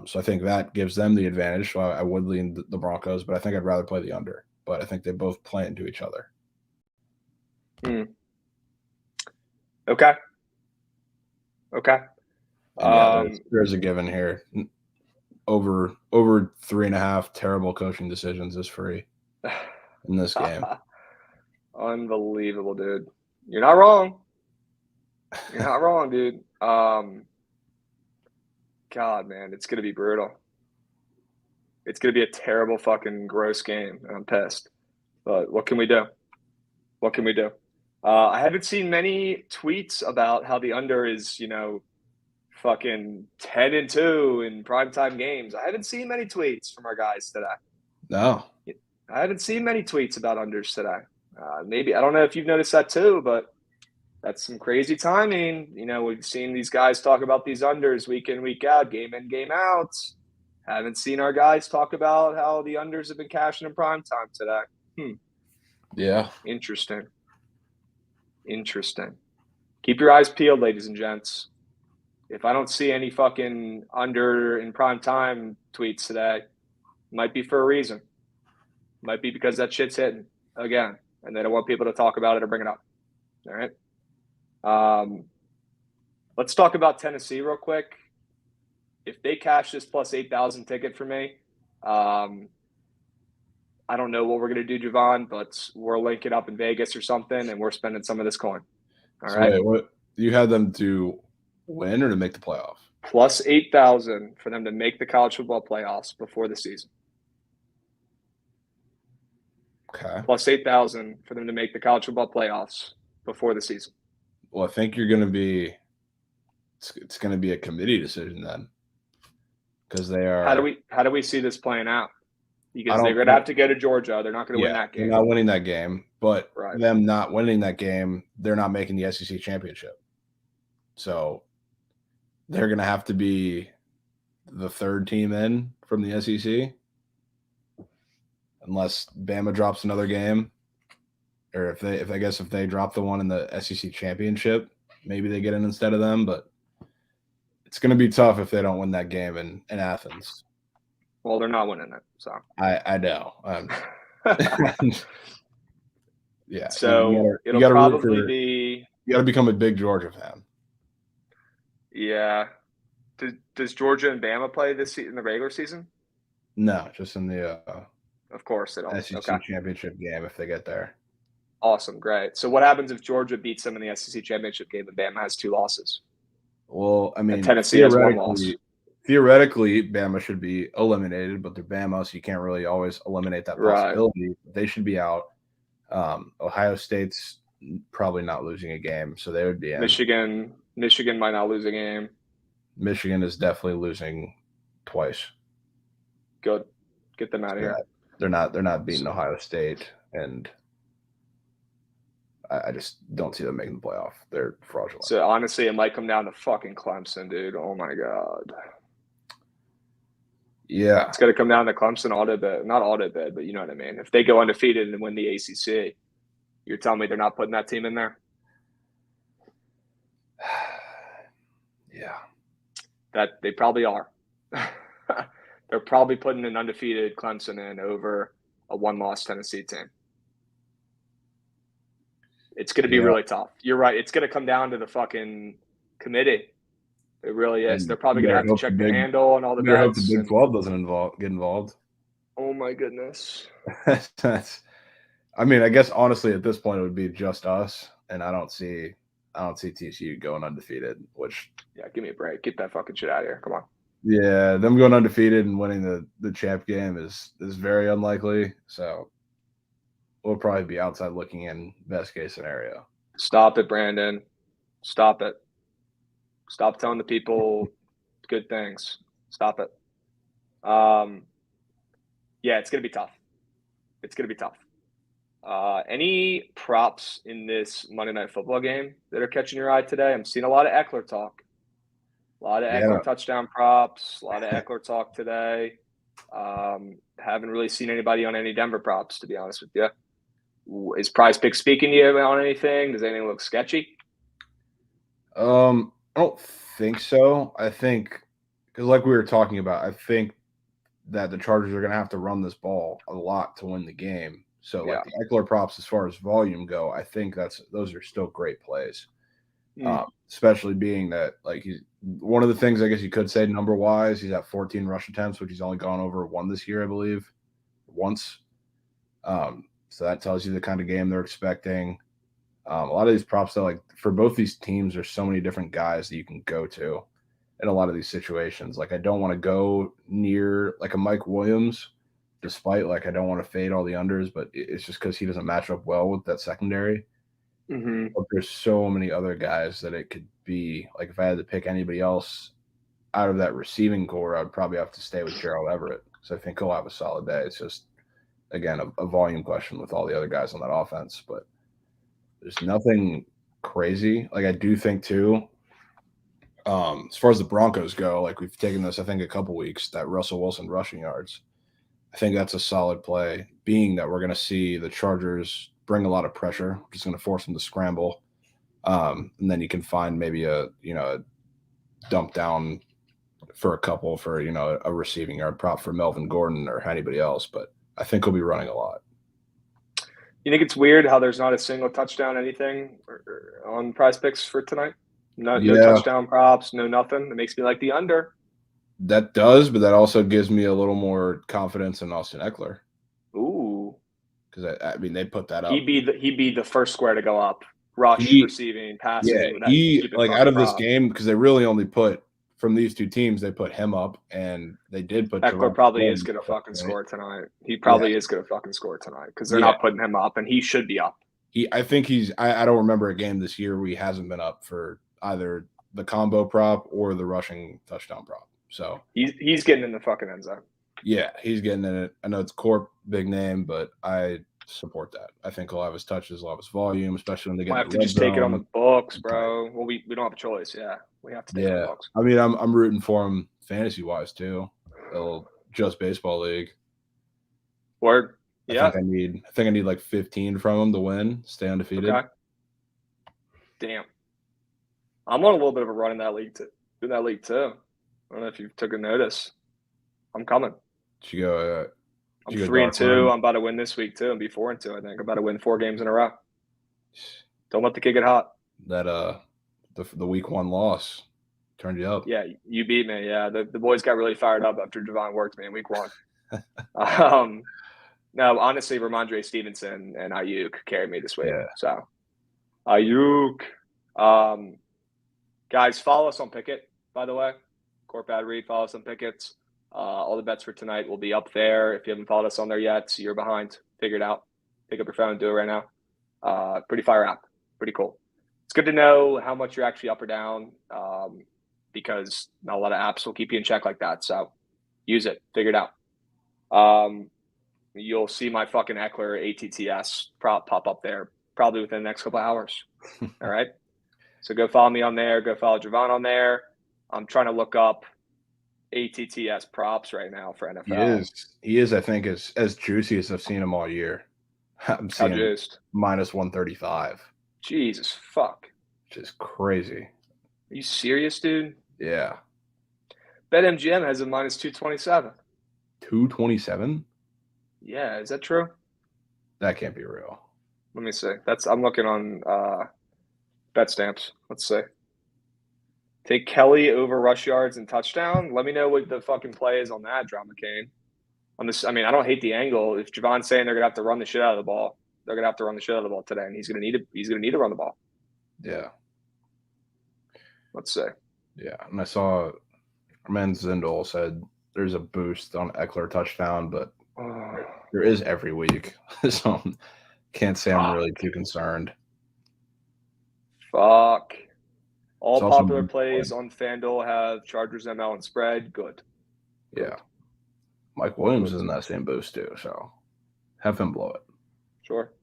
So I think that gives them the advantage. So I would lean the Broncos, but I think I'd rather play the under. But I think they both play into each other. Okay. Yeah, there's a given here. Over 3.5 terrible coaching decisions is free in this game. Unbelievable, dude. You're not wrong. You're not wrong, dude. God, man, it's going to be brutal. It's going to be a terrible fucking gross game, and I'm pissed. But what can we do? I haven't seen many tweets about how the under is, fucking 10-2 in primetime games. I haven't seen many tweets from our guys today. No. I haven't seen many tweets about unders today. Maybe, I don't know if you've noticed that too, but that's some crazy timing. We've seen these guys talk about these unders week in, week out, game in, game out. Haven't seen our guys talk about how the unders have been cashing in prime time today. Yeah. Interesting. Keep your eyes peeled, ladies and gents. If I don't see any fucking under in prime time tweets today, it might be for a reason. Might be because that shit's hitting again, and they don't want people to talk about it or bring it up. All right. Let's talk about Tennessee real quick. If they cash this plus 8,000 ticket for me, I don't know what we're going to do, Jovan, but we'll link it up in Vegas or something, and we're spending some of this coin. All right. Wait, what you had them to win or to make the playoff? Plus 8,000 for them to make the college football playoffs before the season. Okay. Plus 8,000 for them to make the college football playoffs before the season. Well, I think you're going to be. It's going to be a committee decision then, because they are. How do we see this playing out? Because they're going to have to go to Georgia. They're not going to win that game. They're not winning that game, but them not winning that game, they're not making the SEC championship. So they're going to have to be the third team in from the SEC, unless Bama drops another game, or if they drop the one in the SEC championship, maybe they get in instead of them. But it's going to be tough if they don't win that game in Athens. Well, they're not winning it, so I know. Yeah. So it'll probably be. You got to become a big Georgia fan. Yeah. Does Georgia and Bama play this in the regular season? No, just in the of course they don't. SEC championship game if they get there. Awesome, great. So what happens if Georgia beats them in the SEC championship game and Bama has 2 losses? Well, I mean, and Tennessee has 1 loss. Theoretically, Bama should be eliminated, but they're Bama, so you can't really always eliminate that possibility. Right. They should be out. Ohio State's probably not losing a game, so they would be in. Michigan might not lose a game. Michigan is definitely losing twice. Good. Get them out of here. They're not beating Ohio State, and I just don't see them making the playoff. They're fraudulent. So honestly, it might come down to fucking Clemson, dude. Oh my god. Yeah, it's gonna come down to Clemson not audit bid, but you know what I mean. If they go undefeated and win the ACC, you're telling me they're not putting that team in there? Yeah, that they probably are. They're probably putting an undefeated Clemson in over a 1-loss Tennessee team. It's going to be really tough. You're right. It's going to come down to the fucking committee. It really is. They're probably going to have to check the handle and all the bets. I hope the Big 12 doesn't get involved. Oh my goodness. I mean, I guess honestly at this point it would be just us, and I don't see TCU going undefeated. Which give me a break. Get that fucking shit out of here. Come on. Yeah, them going undefeated and winning the champ game is very unlikely. So we'll probably be outside looking in, best case scenario. Stop it, Brandon. Stop it. Stop telling the people good things. Stop it. Yeah, it's going to be tough. It's going to be tough. Any props in this Monday Night Football game that are catching your eye today? I'm seeing a lot of Eckler talk. A lot of Eckler touchdown props. A lot of Eckler talk today. Haven't really seen anybody on any Denver props, to be honest with you. Is Prize Pick speaking to you on anything? Does anything look sketchy? I don't think so. I think because like we were talking about, I think that the Chargers are going to have to run this ball a lot to win the game. So like the Eckler props as far as volume go, I think those are still great plays. Especially being that like he's one of the things I guess you could say number wise, he's at 14 rush attempts, which he's only gone over 1 this year, I believe, once. So that tells you the kind of game they're expecting. A lot of these props though, like for both these teams, there's so many different guys that you can go to in a lot of these situations. Like I don't want to go near like a Mike Williams, despite like I don't want to fade all the unders, but it's just because he doesn't match up well with that secondary. But there's so many other guys that it could be. Like if I had to pick anybody else out of that receiving core, I'd probably have to stay with Gerald Everett. So I think he'll have a solid day. It's just, again, a volume question with all the other guys on that offense. But there's nothing crazy. Like I do think too, as far as the Broncos go, like we've taken this, I think, a couple weeks, that Russell Wilson rushing yards. I think that's a solid play, being that we're going to see the Chargers bring a lot of pressure, which is going to force them to scramble. And then you can find maybe a dump down for a couple for, a receiving yard prop for Melvin Gordon or anybody else. But I think he'll be running a lot. You think it's weird how there's not a single touchdown anything on Prize Picks for tonight? No touchdown props, no nothing. It makes me like the under. That does, but that also gives me a little more confidence in Austin Eckler. Ooh. Because I mean, they put that up. He'd be the first square to go up. Rush, receiving, passing. Yeah, he like out of this game, because they really only put from these two teams, they put him up, and they did put Eckler probably is going to fucking score tonight. He probably is going to fucking score tonight because they're not putting him up, and he should be up. I think he's. I don't remember a game this year where he hasn't been up for either the combo prop or the rushing touchdown prop. So he's getting in the fucking end zone. Yeah, he's getting in it. I know it's Corp, big name, but I support that. I think he'll have his touches, he'll have his volume, especially when they get. Might have to just take it on the books, bro. Well, we don't have a choice. Yeah, we have to take it on the books. I mean, I'm rooting for him fantasy wise too. A little Just Baseball League. Word. Yeah. I think I need like 15 from him to win, stay undefeated. Okay. Damn. I'm on a little bit of a run in that league too. I don't know if you took a notice. I'm coming. Did you go? I'm 3-2. I'm about to win this week too, and be 4-2. I think I'm about to win 4 games in a row. Don't let the kid get hot. That the week 1 loss turned you up. Yeah, you beat me. Yeah, the boys got really fired up after Jovan worked me in week 1. No, honestly, Ramondre Stevenson and Ayuk carried me this week. Yeah. So, Ayuk. Guys, follow us on Pickett, by the way. Corp Ad Read, follow us on Pickett. All the bets for tonight will be up there. If you haven't followed us on there yet, you're behind. Figure it out. Pick up your phone and do it right now. Pretty fire app. Pretty cool. It's good to know how much you're actually up or down because not a lot of apps will keep you in check like that. So use it. Figure it out. You'll see my fucking Eckler ATTS prop pop up there probably within the next couple of hours. All right. So go follow me on there. Go follow Jovan on there. I'm trying to look up ATTS props right now for NFL. He is. I think as juicy as I've seen him all year. I'm seeing minus 135. Jesus fuck. Which is crazy. Are you serious, dude? Yeah. BetMGM has a minus 227. 227? Yeah, is that true? That can't be real. Let me see. I'm looking on bet stamps. Let's see. Take Kelly over rush yards and touchdown. Let me know what the fucking play is on that, Drama Kane. I don't hate the angle. If Javon's saying they're gonna have to run the shit out of the ball, they're gonna have to run the shit out of the ball today, and he's gonna need to run the ball. Yeah. Let's see. Yeah, and I saw Armen Zindel said there's a boost on Eckler touchdown, but there is every week, so can't say I'm really too concerned. Fuck. All popular plays on FanDuel have Chargers ML and spread. Good. Yeah. Mike Williams is in that same boost too, so have him blow it. Sure.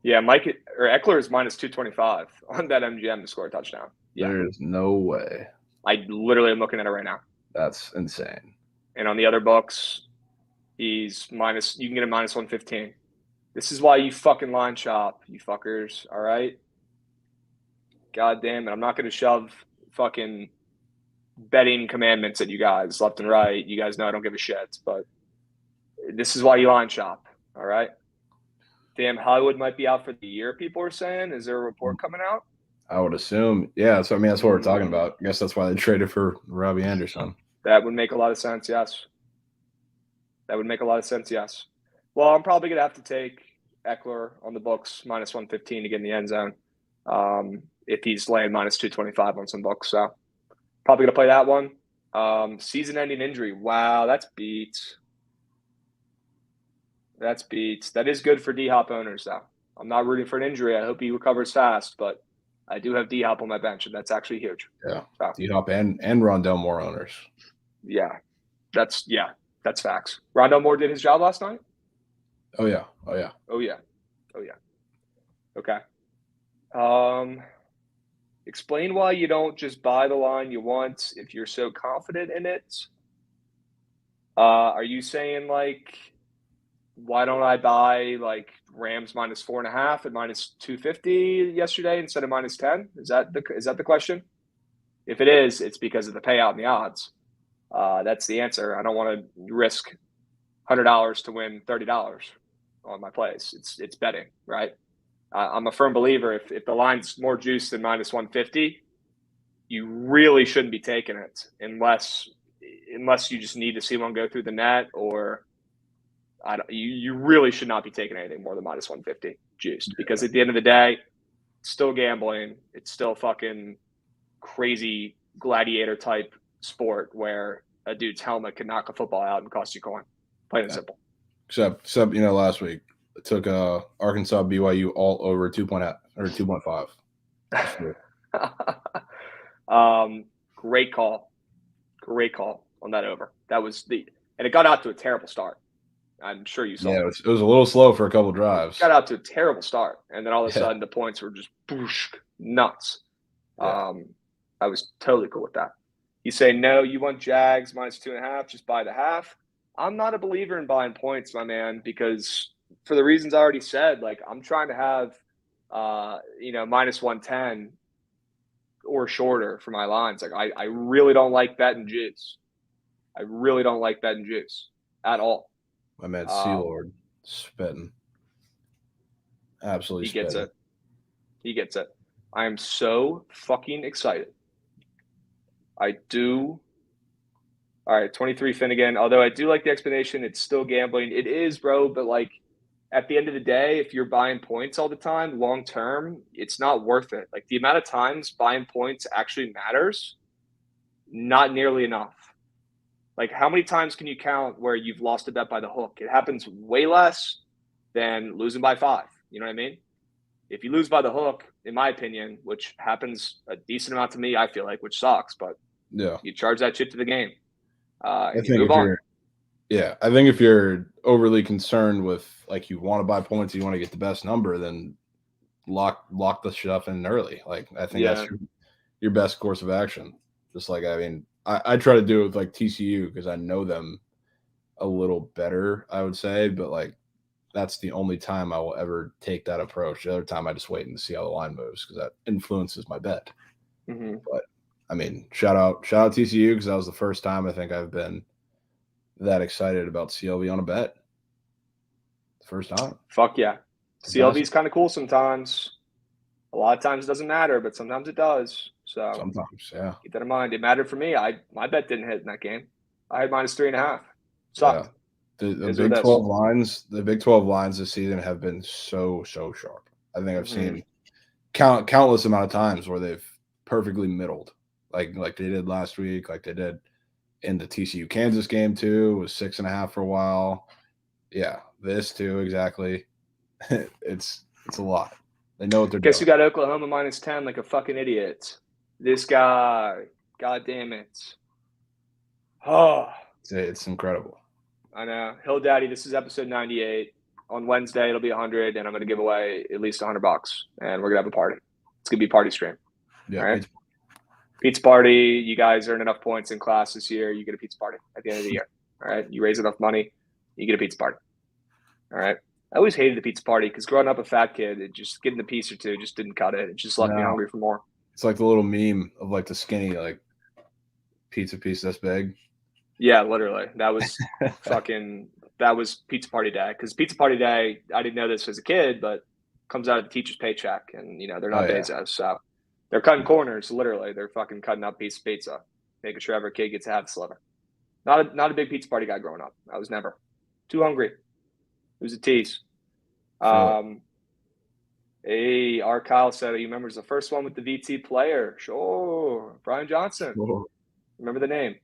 Yeah, Eckler is minus 225 on that MGM to score a touchdown. Yeah. There's no way. I literally am looking at it right now. That's insane. And on the other books, you can get a minus 115. This is why you fucking line shop, you fuckers, all right? God damn it. I'm not going to shove fucking betting commandments at you guys left and right. You guys know I don't give a shit, but this is why you line shop, all right? Damn, Hollywood might be out for the year, people are saying. Is there a report coming out? I would assume. Yeah, so that's what we're talking about. I guess that's why they traded for Robbie Anderson. That would make a lot of sense, yes. Well, I'm probably going to have to take Eckler on the books, minus 115 to get in the end zone. If he's laying minus 225 on some books. So probably going to play that one. Season-ending injury. Wow, that's beats. That is good for D-Hop owners, though. I'm not rooting for an injury. I hope he recovers fast, but I do have D-Hop on my bench, and that's actually huge. Yeah, so. D-Hop and Rondell Moore owners. Yeah, that's facts. Rondell Moore did his job last night? Oh, yeah. Okay. Explain why you don't just buy the line you want if you're so confident in it. Are you saying, like, why don't I buy, like, Rams minus 4.5 and minus 250 yesterday instead of minus 10? Is that the question? If it is, it's because of the payout and the odds. That's the answer. I don't want to risk $100 to win $30 on my plays. It's betting, right? I'm a firm believer if the line's more juice than minus 150, you really shouldn't be taking it unless you just need to see one go through the net, or you really should not be taking anything more than minus 150 juiced, because at the end of the day, it's still gambling. It's still fucking crazy gladiator type sport where a dude's helmet can knock a football out and cost you coin. Plain and simple. Except last week it took Arkansas BYU all over 2.5. Great call on that over. And it got out to a terrible start. I'm sure you saw. Yeah, it was a little slow for a couple drives. Got out to a terrible start, and then all of a sudden the points were just nuts. Yeah. I was totally cool with that. You say no, you want Jags minus 2.5, just buy the half. I'm not a believer in buying points, my man, because for the reasons I already said, like, I'm trying to have minus 110 or shorter for my lines. Like, I really don't like betting juice. I really don't like betting juice at all. My man Sealord spitting. Absolutely spitting. He gets it. I am so fucking excited. I do All right, 23 Finnegan. Although I do like the explanation, it's still gambling. It is, bro, but like at the end of the day, if you're buying points all the time, long term, it's not worth it. Like the amount of times buying points actually matters, not nearly enough. Like how many times can you count where you've lost a bet by the hook? It happens way less than losing by 5. You know what I mean? If you lose by the hook, in my opinion, which happens a decent amount to me, I feel like, which sucks, but yeah, you charge that shit to the game. I And you think move if on. you're, yeah, I think if you're overly concerned with like you want to buy points, you want to get the best number, then lock the stuff in early. Like I think that's your best course of action. Just like I mean, I try to do it with like TCU because I know them a little better, I would say, but like that's the only time I will ever take that approach. The other time I just wait and see how the line moves because that influences my bet. Mm-hmm. But I mean, shout out TCU because that was the first time I think I've been that excited about CLV on a bet. First time. Fuck yeah. CLV is kind of cool sometimes. A lot of times it doesn't matter, but sometimes it does. So sometimes, yeah. Keep that in mind. It mattered for me. My bet didn't hit in that game. I had -3.5. Sucked. Yeah. The Big 12 lines, this season have been so sharp. I think I've seen countless amount of times where they've perfectly middled, like they did last week, like they did in the TCU Kansas game too. It was 6.5 for a while. Yeah, this too exactly. It's a lot. They know what they're doing. Guess who got Oklahoma -10 like a fucking idiot? This guy. God damn it. Oh, it's incredible. I know. Hill Daddy, this is episode 98. On Wednesday, it'll be 100, and I'm going to give away at least $100, and we're going to have a party. It's going to be a party stream. Yeah. All right? Pizza party. You guys earn enough points in class this year. You get a pizza party at the end of the year. All right? You raise enough money, you get a pizza party. All right? I always hated the pizza party because growing up a fat kid, it just getting a piece or two just didn't cut it. It just left me hungry for more. It's like the little meme of like the skinny like pizza piece this big. Yeah, literally. That was that was pizza party day. Because pizza party day, I didn't know this as a kid, but comes out of the teacher's paycheck. And, they're not Bezos. So they're cutting corners, literally. They're fucking cutting up piece of pizza, making sure every kid gets to have a sliver. Not a big pizza party guy growing up. I was never. Too hungry. It was a tease. Hey, R. Kyle said he remembers the first one with the VT player. Sure. Brian Johnson. Sure. Remember the name.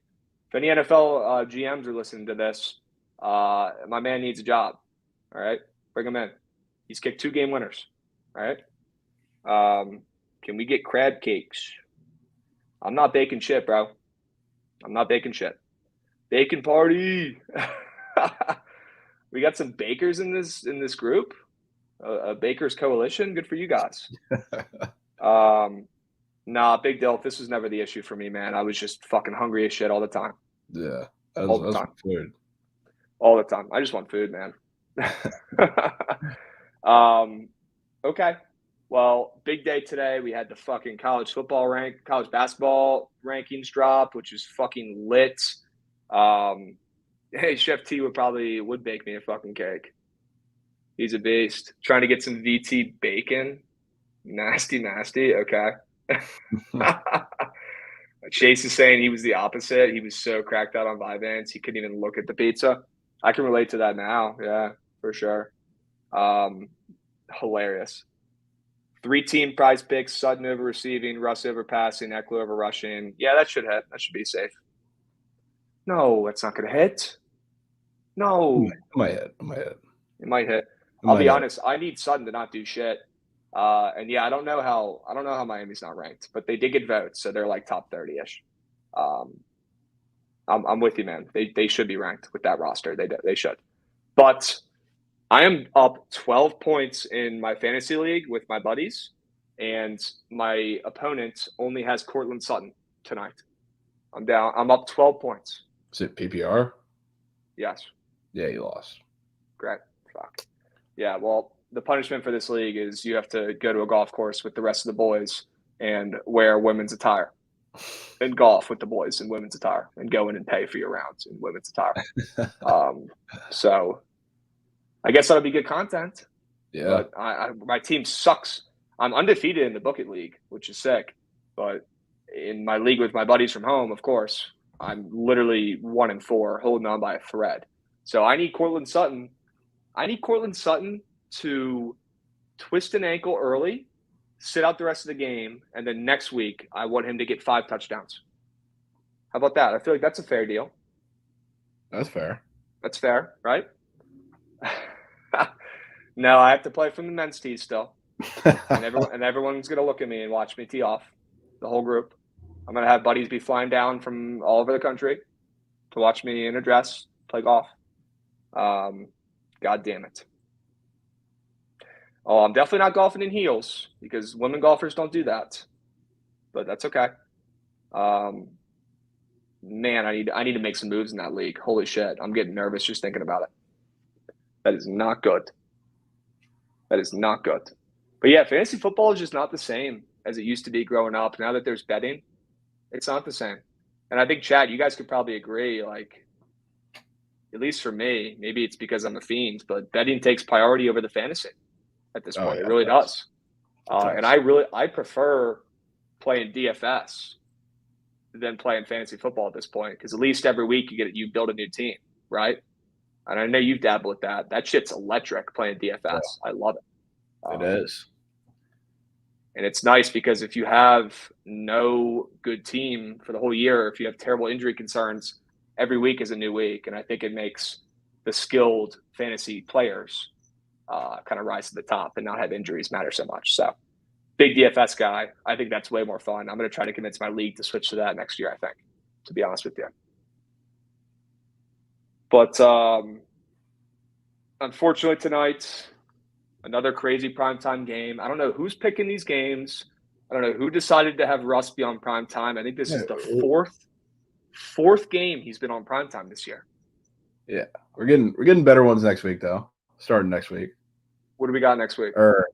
If any NFL GMs are listening to this, my man needs a job. All right? Bring him in. He's kicked 2 game winners. All right? Can we get crab cakes? I'm not baking shit, bro. I'm not baking shit. Bacon party. We got some bakers in this group. A bakers coalition. Good for you guys. Nah, big deal. This was never the issue for me, man. I was just fucking hungry as shit all the time. Yeah. All the time. Food. All the time. I just want food, man. Okay. Well, big day today. We had the fucking college basketball rankings drop, which is fucking lit. Hey, Chef T would bake me a fucking cake. He's a beast. Trying to get some VT bacon. Nasty. Okay. Chase is saying he was the opposite. He was so cracked out on Vyvanse, he couldn't even look at the pizza. I can relate to that now. Yeah, for sure. Hilarious. 3-team prize picks: Sutton over receiving, Russ over passing, Eckler over rushing. Yeah, that should hit. That should be safe. No, that's not going to hit. No. It might hit. It might hit. I'll be honest. I need Sutton to not do shit. And yeah, I don't know how Miami's not ranked, but they did get votes, so they're like top 30-ish. I'm with you, man. They should be ranked with that roster. They should. But I am up 12 points in my fantasy league with my buddies, and my opponent only has Cortland Sutton tonight. I'm up 12 points. Is it PPR? Yes. Yeah, you lost. Great. Fuck. Yeah, well, the punishment for this league is you have to go to a golf course with the rest of the boys and wear women's attire and golf with the boys in women's attire and go in and pay for your rounds in women's attire. So I guess that'll be good content. Yeah. But my team sucks. I'm undefeated in the Book It League, which is sick. But in my league with my buddies from home, of course, I'm literally 1-4, holding on by a thread. So I need Courtland Sutton. To twist an ankle early, sit out the rest of the game, and then next week I want him to get 5 touchdowns. How about that? I feel like that's a fair deal. That's fair. That's fair, right? No, I have to play from the men's tee still. and everyone's going to look at me and watch me tee off, the whole group. I'm going to have buddies be flying down from all over the country to watch me in a dress play golf. God damn it. Oh, I'm definitely not golfing in heels because women golfers don't do that. But that's okay. Man, I need to make some moves in that league. Holy shit. I'm getting nervous just thinking about it. That is not good. That is not good. But yeah, fantasy football is just not the same as it used to be growing up. Now that there's betting, it's not the same. And I think, Chad, you guys could probably agree, like, at least for me, maybe it's because I'm a fiend, but betting takes priority over the fantasy at this point. Yeah, it really does. And I prefer playing DFS than playing fantasy football at this point, because at least every week you build a new team, right? And I know you've dabbled with that. That shit's electric playing DFS. Yeah. I love it. It is. And it's nice because if you have no good team for the whole year, if you have terrible injury concerns, every week is a new week. And I think it makes the skilled fantasy players kind of rise to the top and not have injuries matter so much. So big DFS guy. I think that's way more fun. I'm going to try to convince my league to switch to that next year, I think, to be honest with you. But unfortunately tonight, another crazy primetime game. I don't know who's picking these games. I don't know who decided to have Russ be on primetime. I think this is the fourth game he's been on primetime this year. Yeah, we're getting better ones next week though. Starting next week. What do we got next week? Or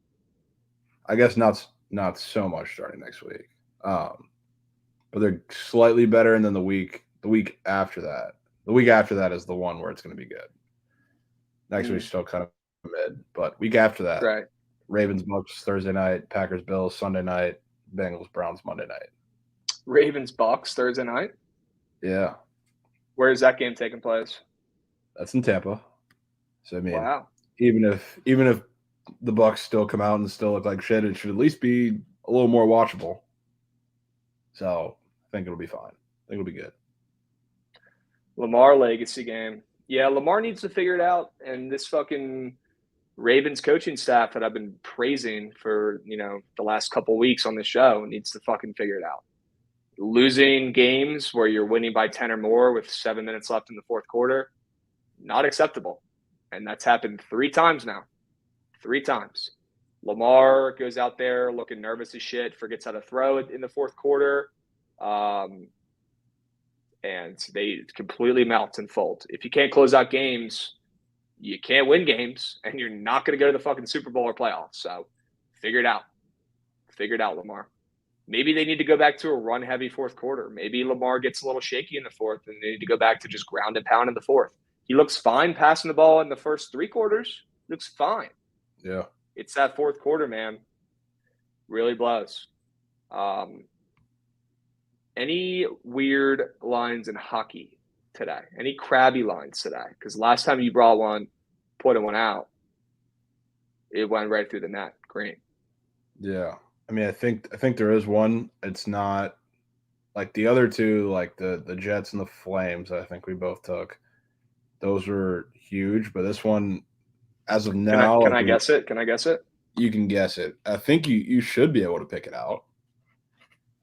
I guess not so much starting next week. But they're slightly better, and then the week after that. The week after that is the one where it's going to be good. Next week's still kind of mid, but week after that, right? Ravens Bucks Thursday night, Packers Bills Sunday night, Bengals Browns Monday night. Ravens Bucks Thursday night. Yeah. Where is that game taking place? That's in Tampa. So I mean, wow. Even if the Bucks still come out and still look like shit, it should at least be a little more watchable. So I think it'll be fine. I think it'll be good. Lamar legacy game. Yeah, Lamar needs to figure it out. And this fucking Ravens coaching staff that I've been praising for, the last couple weeks on the show needs to fucking figure it out. Losing games where you're winning by 10 or more with 7 minutes left in the fourth quarter, not acceptable. And that's happened 3 times now. 3 times. Lamar goes out there looking nervous as shit, forgets how to throw it in the fourth quarter. And they completely melt and fold. If you can't close out games, you can't win games, and you're not going to go to the fucking Super Bowl or playoffs. So figure it out. Figure it out, Lamar. Maybe they need to go back to a run-heavy fourth quarter. Maybe Lamar gets a little shaky in the fourth, and they need to go back to just ground and pound in the fourth. He looks fine passing the ball in the first 3 quarters. Looks fine. Yeah. It's that fourth quarter, man. Really blows. Any weird lines in hockey today? Any crabby lines today? Because last time you brought one, put one out, it went right through the net. Green. Yeah. I mean, I think there is one. It's not like the other two, like the Jets and the Flames, I think we both took. Those were huge, but this one, as of now, can I guess it? Can I guess it? You can guess it. I think you should be able to pick it out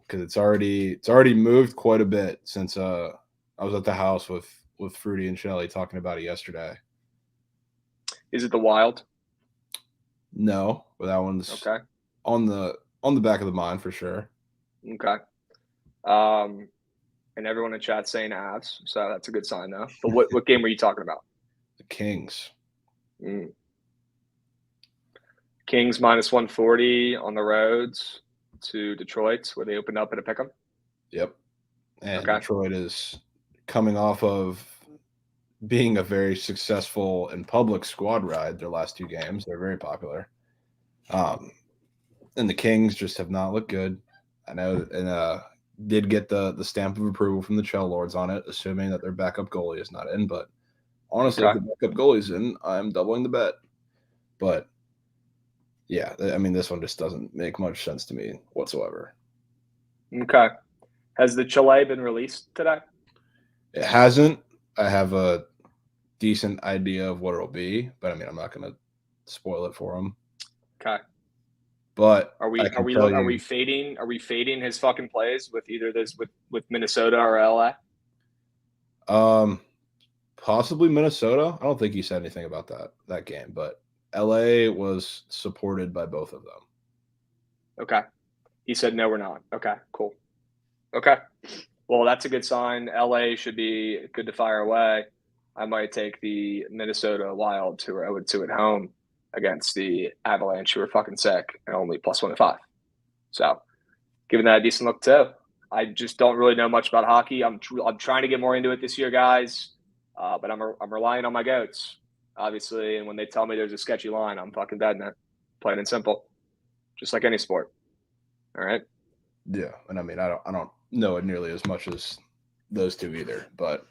because it's already moved quite a bit since I was at the house with Fruity and Shelly talking about it yesterday. Is it the Wild? No, but that one's okay on the back of the mind for sure. Okay. And everyone in chat saying Avs, so that's a good sign though. But what game were you talking about? The Kings. Kings minus 140 on the roads to Detroit, where they opened up at a pick'em. Yep. And Detroit is coming off of being a very successful and public squad ride their last 2 games. They're very popular. And the Kings just have not looked good. I know in did get the stamp of approval from the Chell Lords on it, assuming that their backup goalie is not in. But honestly, if the backup goalie's in, I'm doubling the bet. But yeah, I mean, this one just doesn't make much sense to me whatsoever. Okay. Has the Chile been released today? It hasn't. I have a decent idea of what it'll be, but I mean, I'm not going to spoil it for him. Okay. But are we fading his fucking plays with either this with Minnesota or LA? Possibly Minnesota. I don't think he said anything about that game, but LA was supported by both of them. Okay. He said no, we're not. Okay, cool. Okay. Well, that's a good sign. LA should be good to fire away. I might take the Minnesota Wild, who are 0-2 at home against the Avalanche, who are fucking sick and only +105. So, giving that a decent look too. I just don't really know much about hockey. I'm trying to get more into it this year, guys. But I'm relying on my goats, obviously. And when they tell me there's a sketchy line, I'm fucking betting it. Plain and simple, just like any sport. All right. Yeah, and I mean, I don't know it nearly as much as those two either, but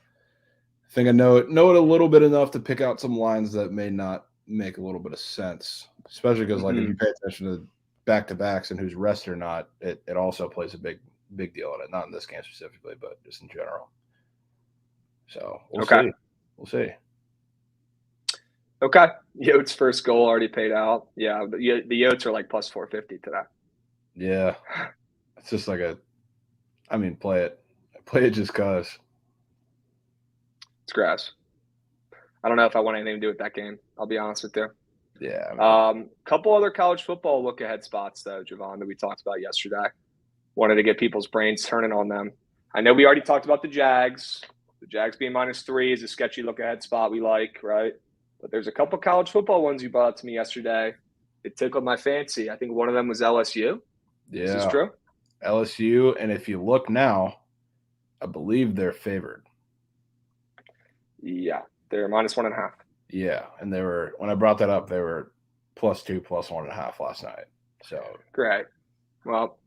I think I know it a little bit enough to pick out some lines that may not make a little bit of sense, especially because like if you pay attention to back-to-backs and who's rested or not, it also plays a big deal in it. Not in this game specifically, but just in general. So we'll see. Okay. Yotes' first goal already paid out. Yeah, the Yotes are like +450 today. Yeah. It's just like play it just cause. It's grass. I don't know if I want anything to do with that game. I'll be honest with you. Yeah. Couple other college football look-ahead spots, though, Jovan, that we talked about yesterday. Wanted to get people's brains turning on them. I know we already talked about the Jags. The Jags being -3 is a sketchy look-ahead spot we like, right? But there's a couple college football ones you brought up to me yesterday. It tickled my fancy. I think one of them was LSU. Yeah. Is this true? LSU, and if you look now, I believe they're favored. Yeah, they're -1.5. Yeah, and they were, when I brought that up, they were +2, +1.5 last night. So great. Well,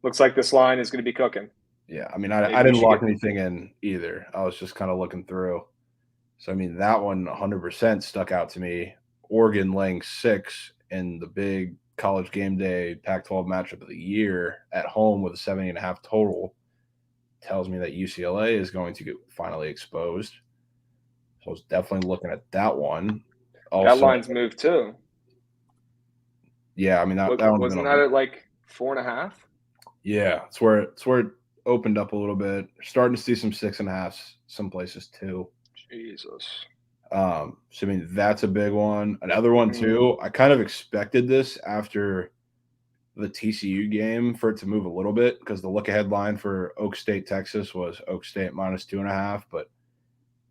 looks like this line is going to be cooking. Yeah, I mean, I didn't lock anything in either. I was just kind of looking through. So I mean, that one 100% stuck out to me. Oregon laying 6 in the big college game day Pac-12 matchup of the year at home with a 70.5 total tells me that UCLA is going to get finally exposed. So I was definitely looking at that one. Also, that line's moved too. Yeah, I mean that wasn't that at like 4.5? Yeah, it's where it opened up a little bit. Starting to see some 6.5s some places too. Jesus. So I mean that's a big one. Another one too. I kind of expected this after the TCU game for it to move a little bit because the look ahead line for Oak State, Texas was Oak State -2.5, but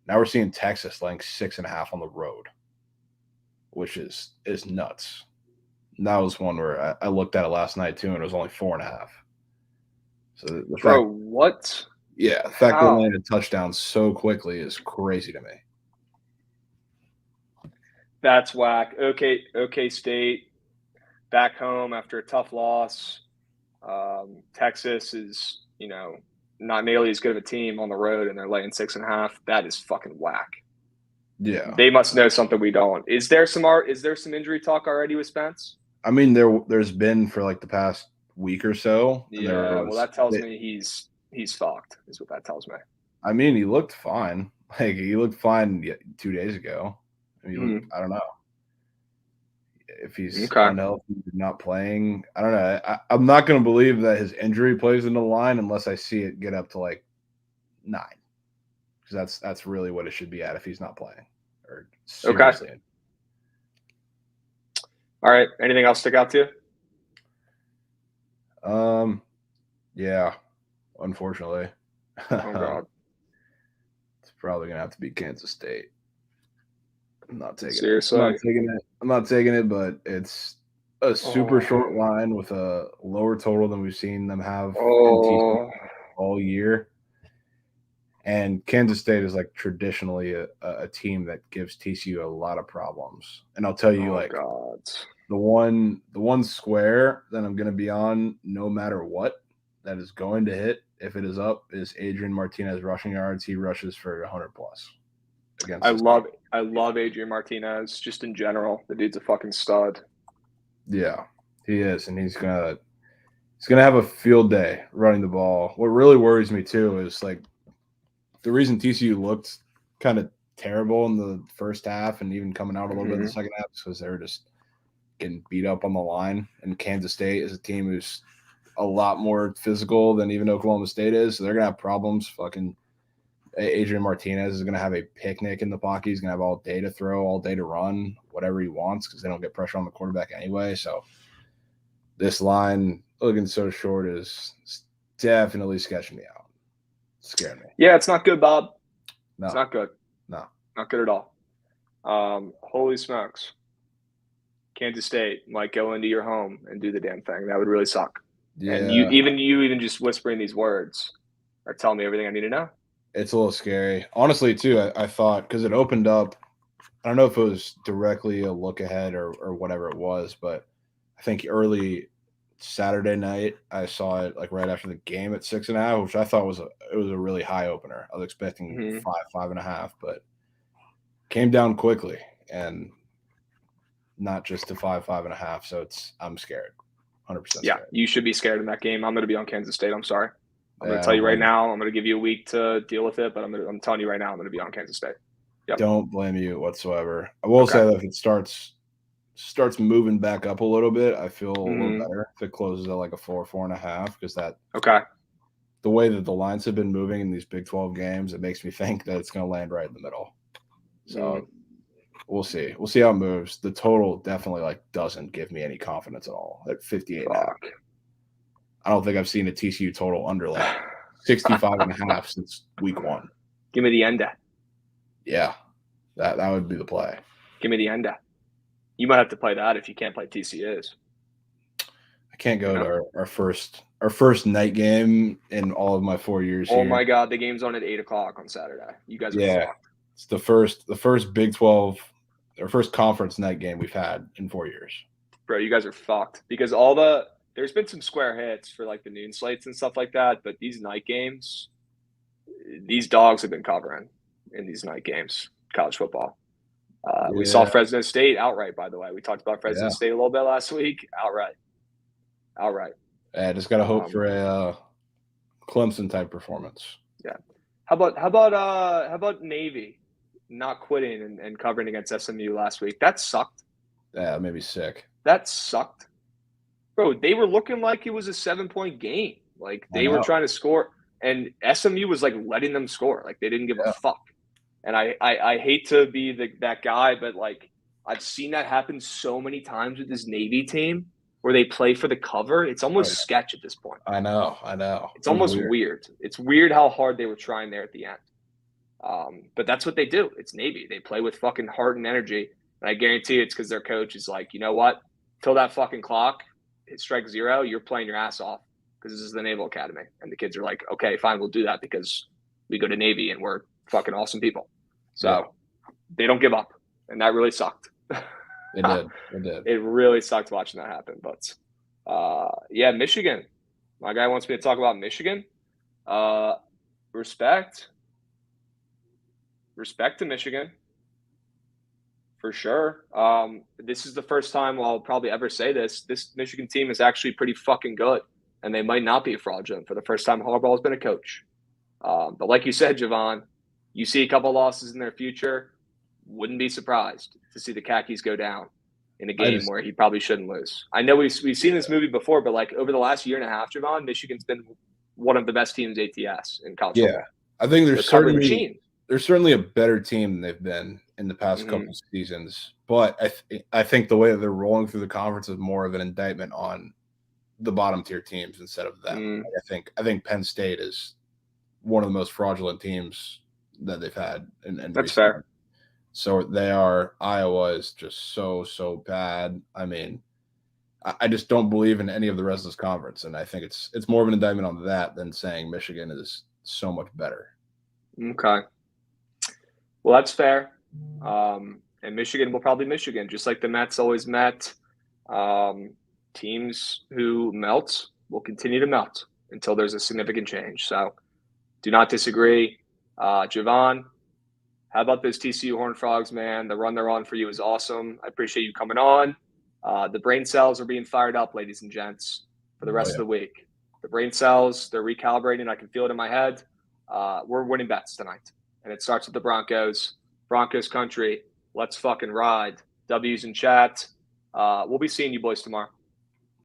now we're seeing Texas laying 6.5 on the road, which is nuts. And that was one where I looked at it last night too, and it was only 4.5. So the fact, what? Yeah, the fact they landed touchdowns so quickly is crazy to me. That's whack. OK State back home after a tough loss. Texas is, not nearly as good of a team on the road, and they're laying 6.5. That is fucking whack. Yeah, they must know something we don't. Is there some injury talk already with Spence? I mean, there's been for like the past week or so. Yeah, well, that tells me he's fucked. Is what that tells me. I mean, he looked fine. Like he looked fine 2 days ago. I mean, I don't know if he's unhealthy, not playing. I don't know. I'm not going to believe that his injury plays in the line unless I see it get up to like 9, because that's really what it should be at if he's not playing or seriously. Okay. All right. Anything else stick out to you? Yeah, unfortunately. Oh God. It's probably gonna have to be Kansas State. I'm not taking Seriously? it. I'm not taking it, but it's a super short line with a lower total than we've seen them have all year. And Kansas State is like traditionally a team that gives TCU a lot of problems. And I'll tell you, the one square that I'm going to be on no matter what that is going to hit if it is up is Adrian Martinez rushing yards. He rushes for 100 plus. I love Adrian Martinez just in general. The dude's a fucking stud. Yeah, he is, and he's gonna have a field day running the ball. What really worries me too is like the reason TCU looked kind of terrible in the first half and even coming out a little bit in the second half is because they were just getting beat up on the line. And Kansas State is a team who's a lot more physical than even Oklahoma State is, so they're gonna have problems. Fucking Adrian Martinez is gonna have a picnic in the pocket. He's gonna have all day to throw, all day to run, whatever he wants, because they don't get pressure on the quarterback anyway. So this line looking so short is definitely sketching me out. Scared me. Yeah, it's not good, Bob. No, it's not good. No, not good at all. Holy smokes! Kansas State might go into your home and do the damn thing. That would really suck. Yeah. And you even just whispering these words are telling me everything I need to know. It's a little scary. Honestly, too, I thought because it opened up, I don't know if it was directly a look ahead or whatever it was, but I think early Saturday night, I saw it like right after the game at 6.5, which I thought was a really high opener. I was expecting 5.5, but came down quickly and not just to 5.5. So I'm scared. 100% scared. Yeah, you should be scared in that game. I'm going to be on Kansas State. I'm sorry. I'm going to tell you right now. I'm going to give you a week to deal with it, but I'm telling you right now, I'm going to be on Kansas State. Yep. Don't blame you whatsoever. I will say that if it starts moving back up a little bit, I feel a little better if it closes at like a 4.5, because that the way that the lines have been moving in these Big 12 games, it makes me think that it's going to land right in the middle. So we'll see. We'll see how it moves. The total definitely doesn't give me any confidence at all at 58.5. I don't think I've seen a TCU total under 65.5 since week 1. Give me the ender. Yeah, that would be the play. Give me the ender. You might have to play that if you can't play TCUs. I can't go to our first night game in all of my 4 years here. Oh my God, the game's on at 8:00 on Saturday. You guys are fucked. It's the first Big 12 or first conference night game we've had in 4 years. Bro, you guys are fucked because there's been some square hits for the noon slates and stuff like that, but these night games, these dogs have been covering in these night games, college football. We saw Fresno State outright, by the way. We talked about Fresno State a little bit last week. Outright. Yeah, just gotta hope for a Clemson type performance. Yeah. How about Navy not quitting and covering against SMU last week? That sucked. Yeah, that made me sick. That sucked. Bro, they were looking like it was a 7-point game. They were trying to score, and SMU was letting them score. They didn't give a fuck. And I hate to be that guy, but I've seen that happen so many times with this Navy team where they play for the cover. It's almost sketch at this point. I know. It's almost weird. It's weird how hard they were trying there at the end. But that's what they do. It's Navy. They play with fucking heart and energy. And I guarantee it's because their coach is you know what? Till that fucking clock, it strikes 0, you're playing your ass off because this is the Naval Academy. And the kids are like, okay, fine, we'll do that because we go to Navy and we're fucking awesome people. So they don't give up. And that really sucked. It did. It really sucked watching that happen. But, Michigan. My guy wants me to talk about Michigan. Respect to Michigan. For sure. This is the first time I'll probably ever say this. This Michigan team is actually pretty fucking good. And they might not be fraudulent for the first time Harbaugh has been a coach. But like you said, Jovan, you see a couple losses in their future. Wouldn't be surprised to see the Khakis go down in a game where he probably shouldn't lose. I know we've seen this movie before, but over the last year and a half, Jovan, Michigan's been one of the best teams ATS in college football. I think there's certainly a better team than they've been in the past couple of seasons. But I think the way that they're rolling through the conference is more of an indictment on the bottom tier teams instead of them. I think Penn State is one of the most fraudulent teams that they've had. That's fair. So they are. Iowa is just so bad. I mean, I just don't believe in any of the rest of this conference, and I think it's more of an indictment on that than saying Michigan is so much better. Okay. Well, that's fair. And Michigan will probably Michigan, just like the Mets always met. Teams who melt will continue to melt until there's a significant change. So do not disagree. Jovan, how about those TCU Horned Frogs, man? The run they're on for you is awesome. I appreciate you coming on. The brain cells are being fired up, ladies and gents, for the rest of the week. The brain cells, they're recalibrating. I can feel it in my head. We're winning bets tonight. And it starts with the Broncos. Broncos country. Let's fucking ride. W's in chat. We'll be seeing you boys tomorrow.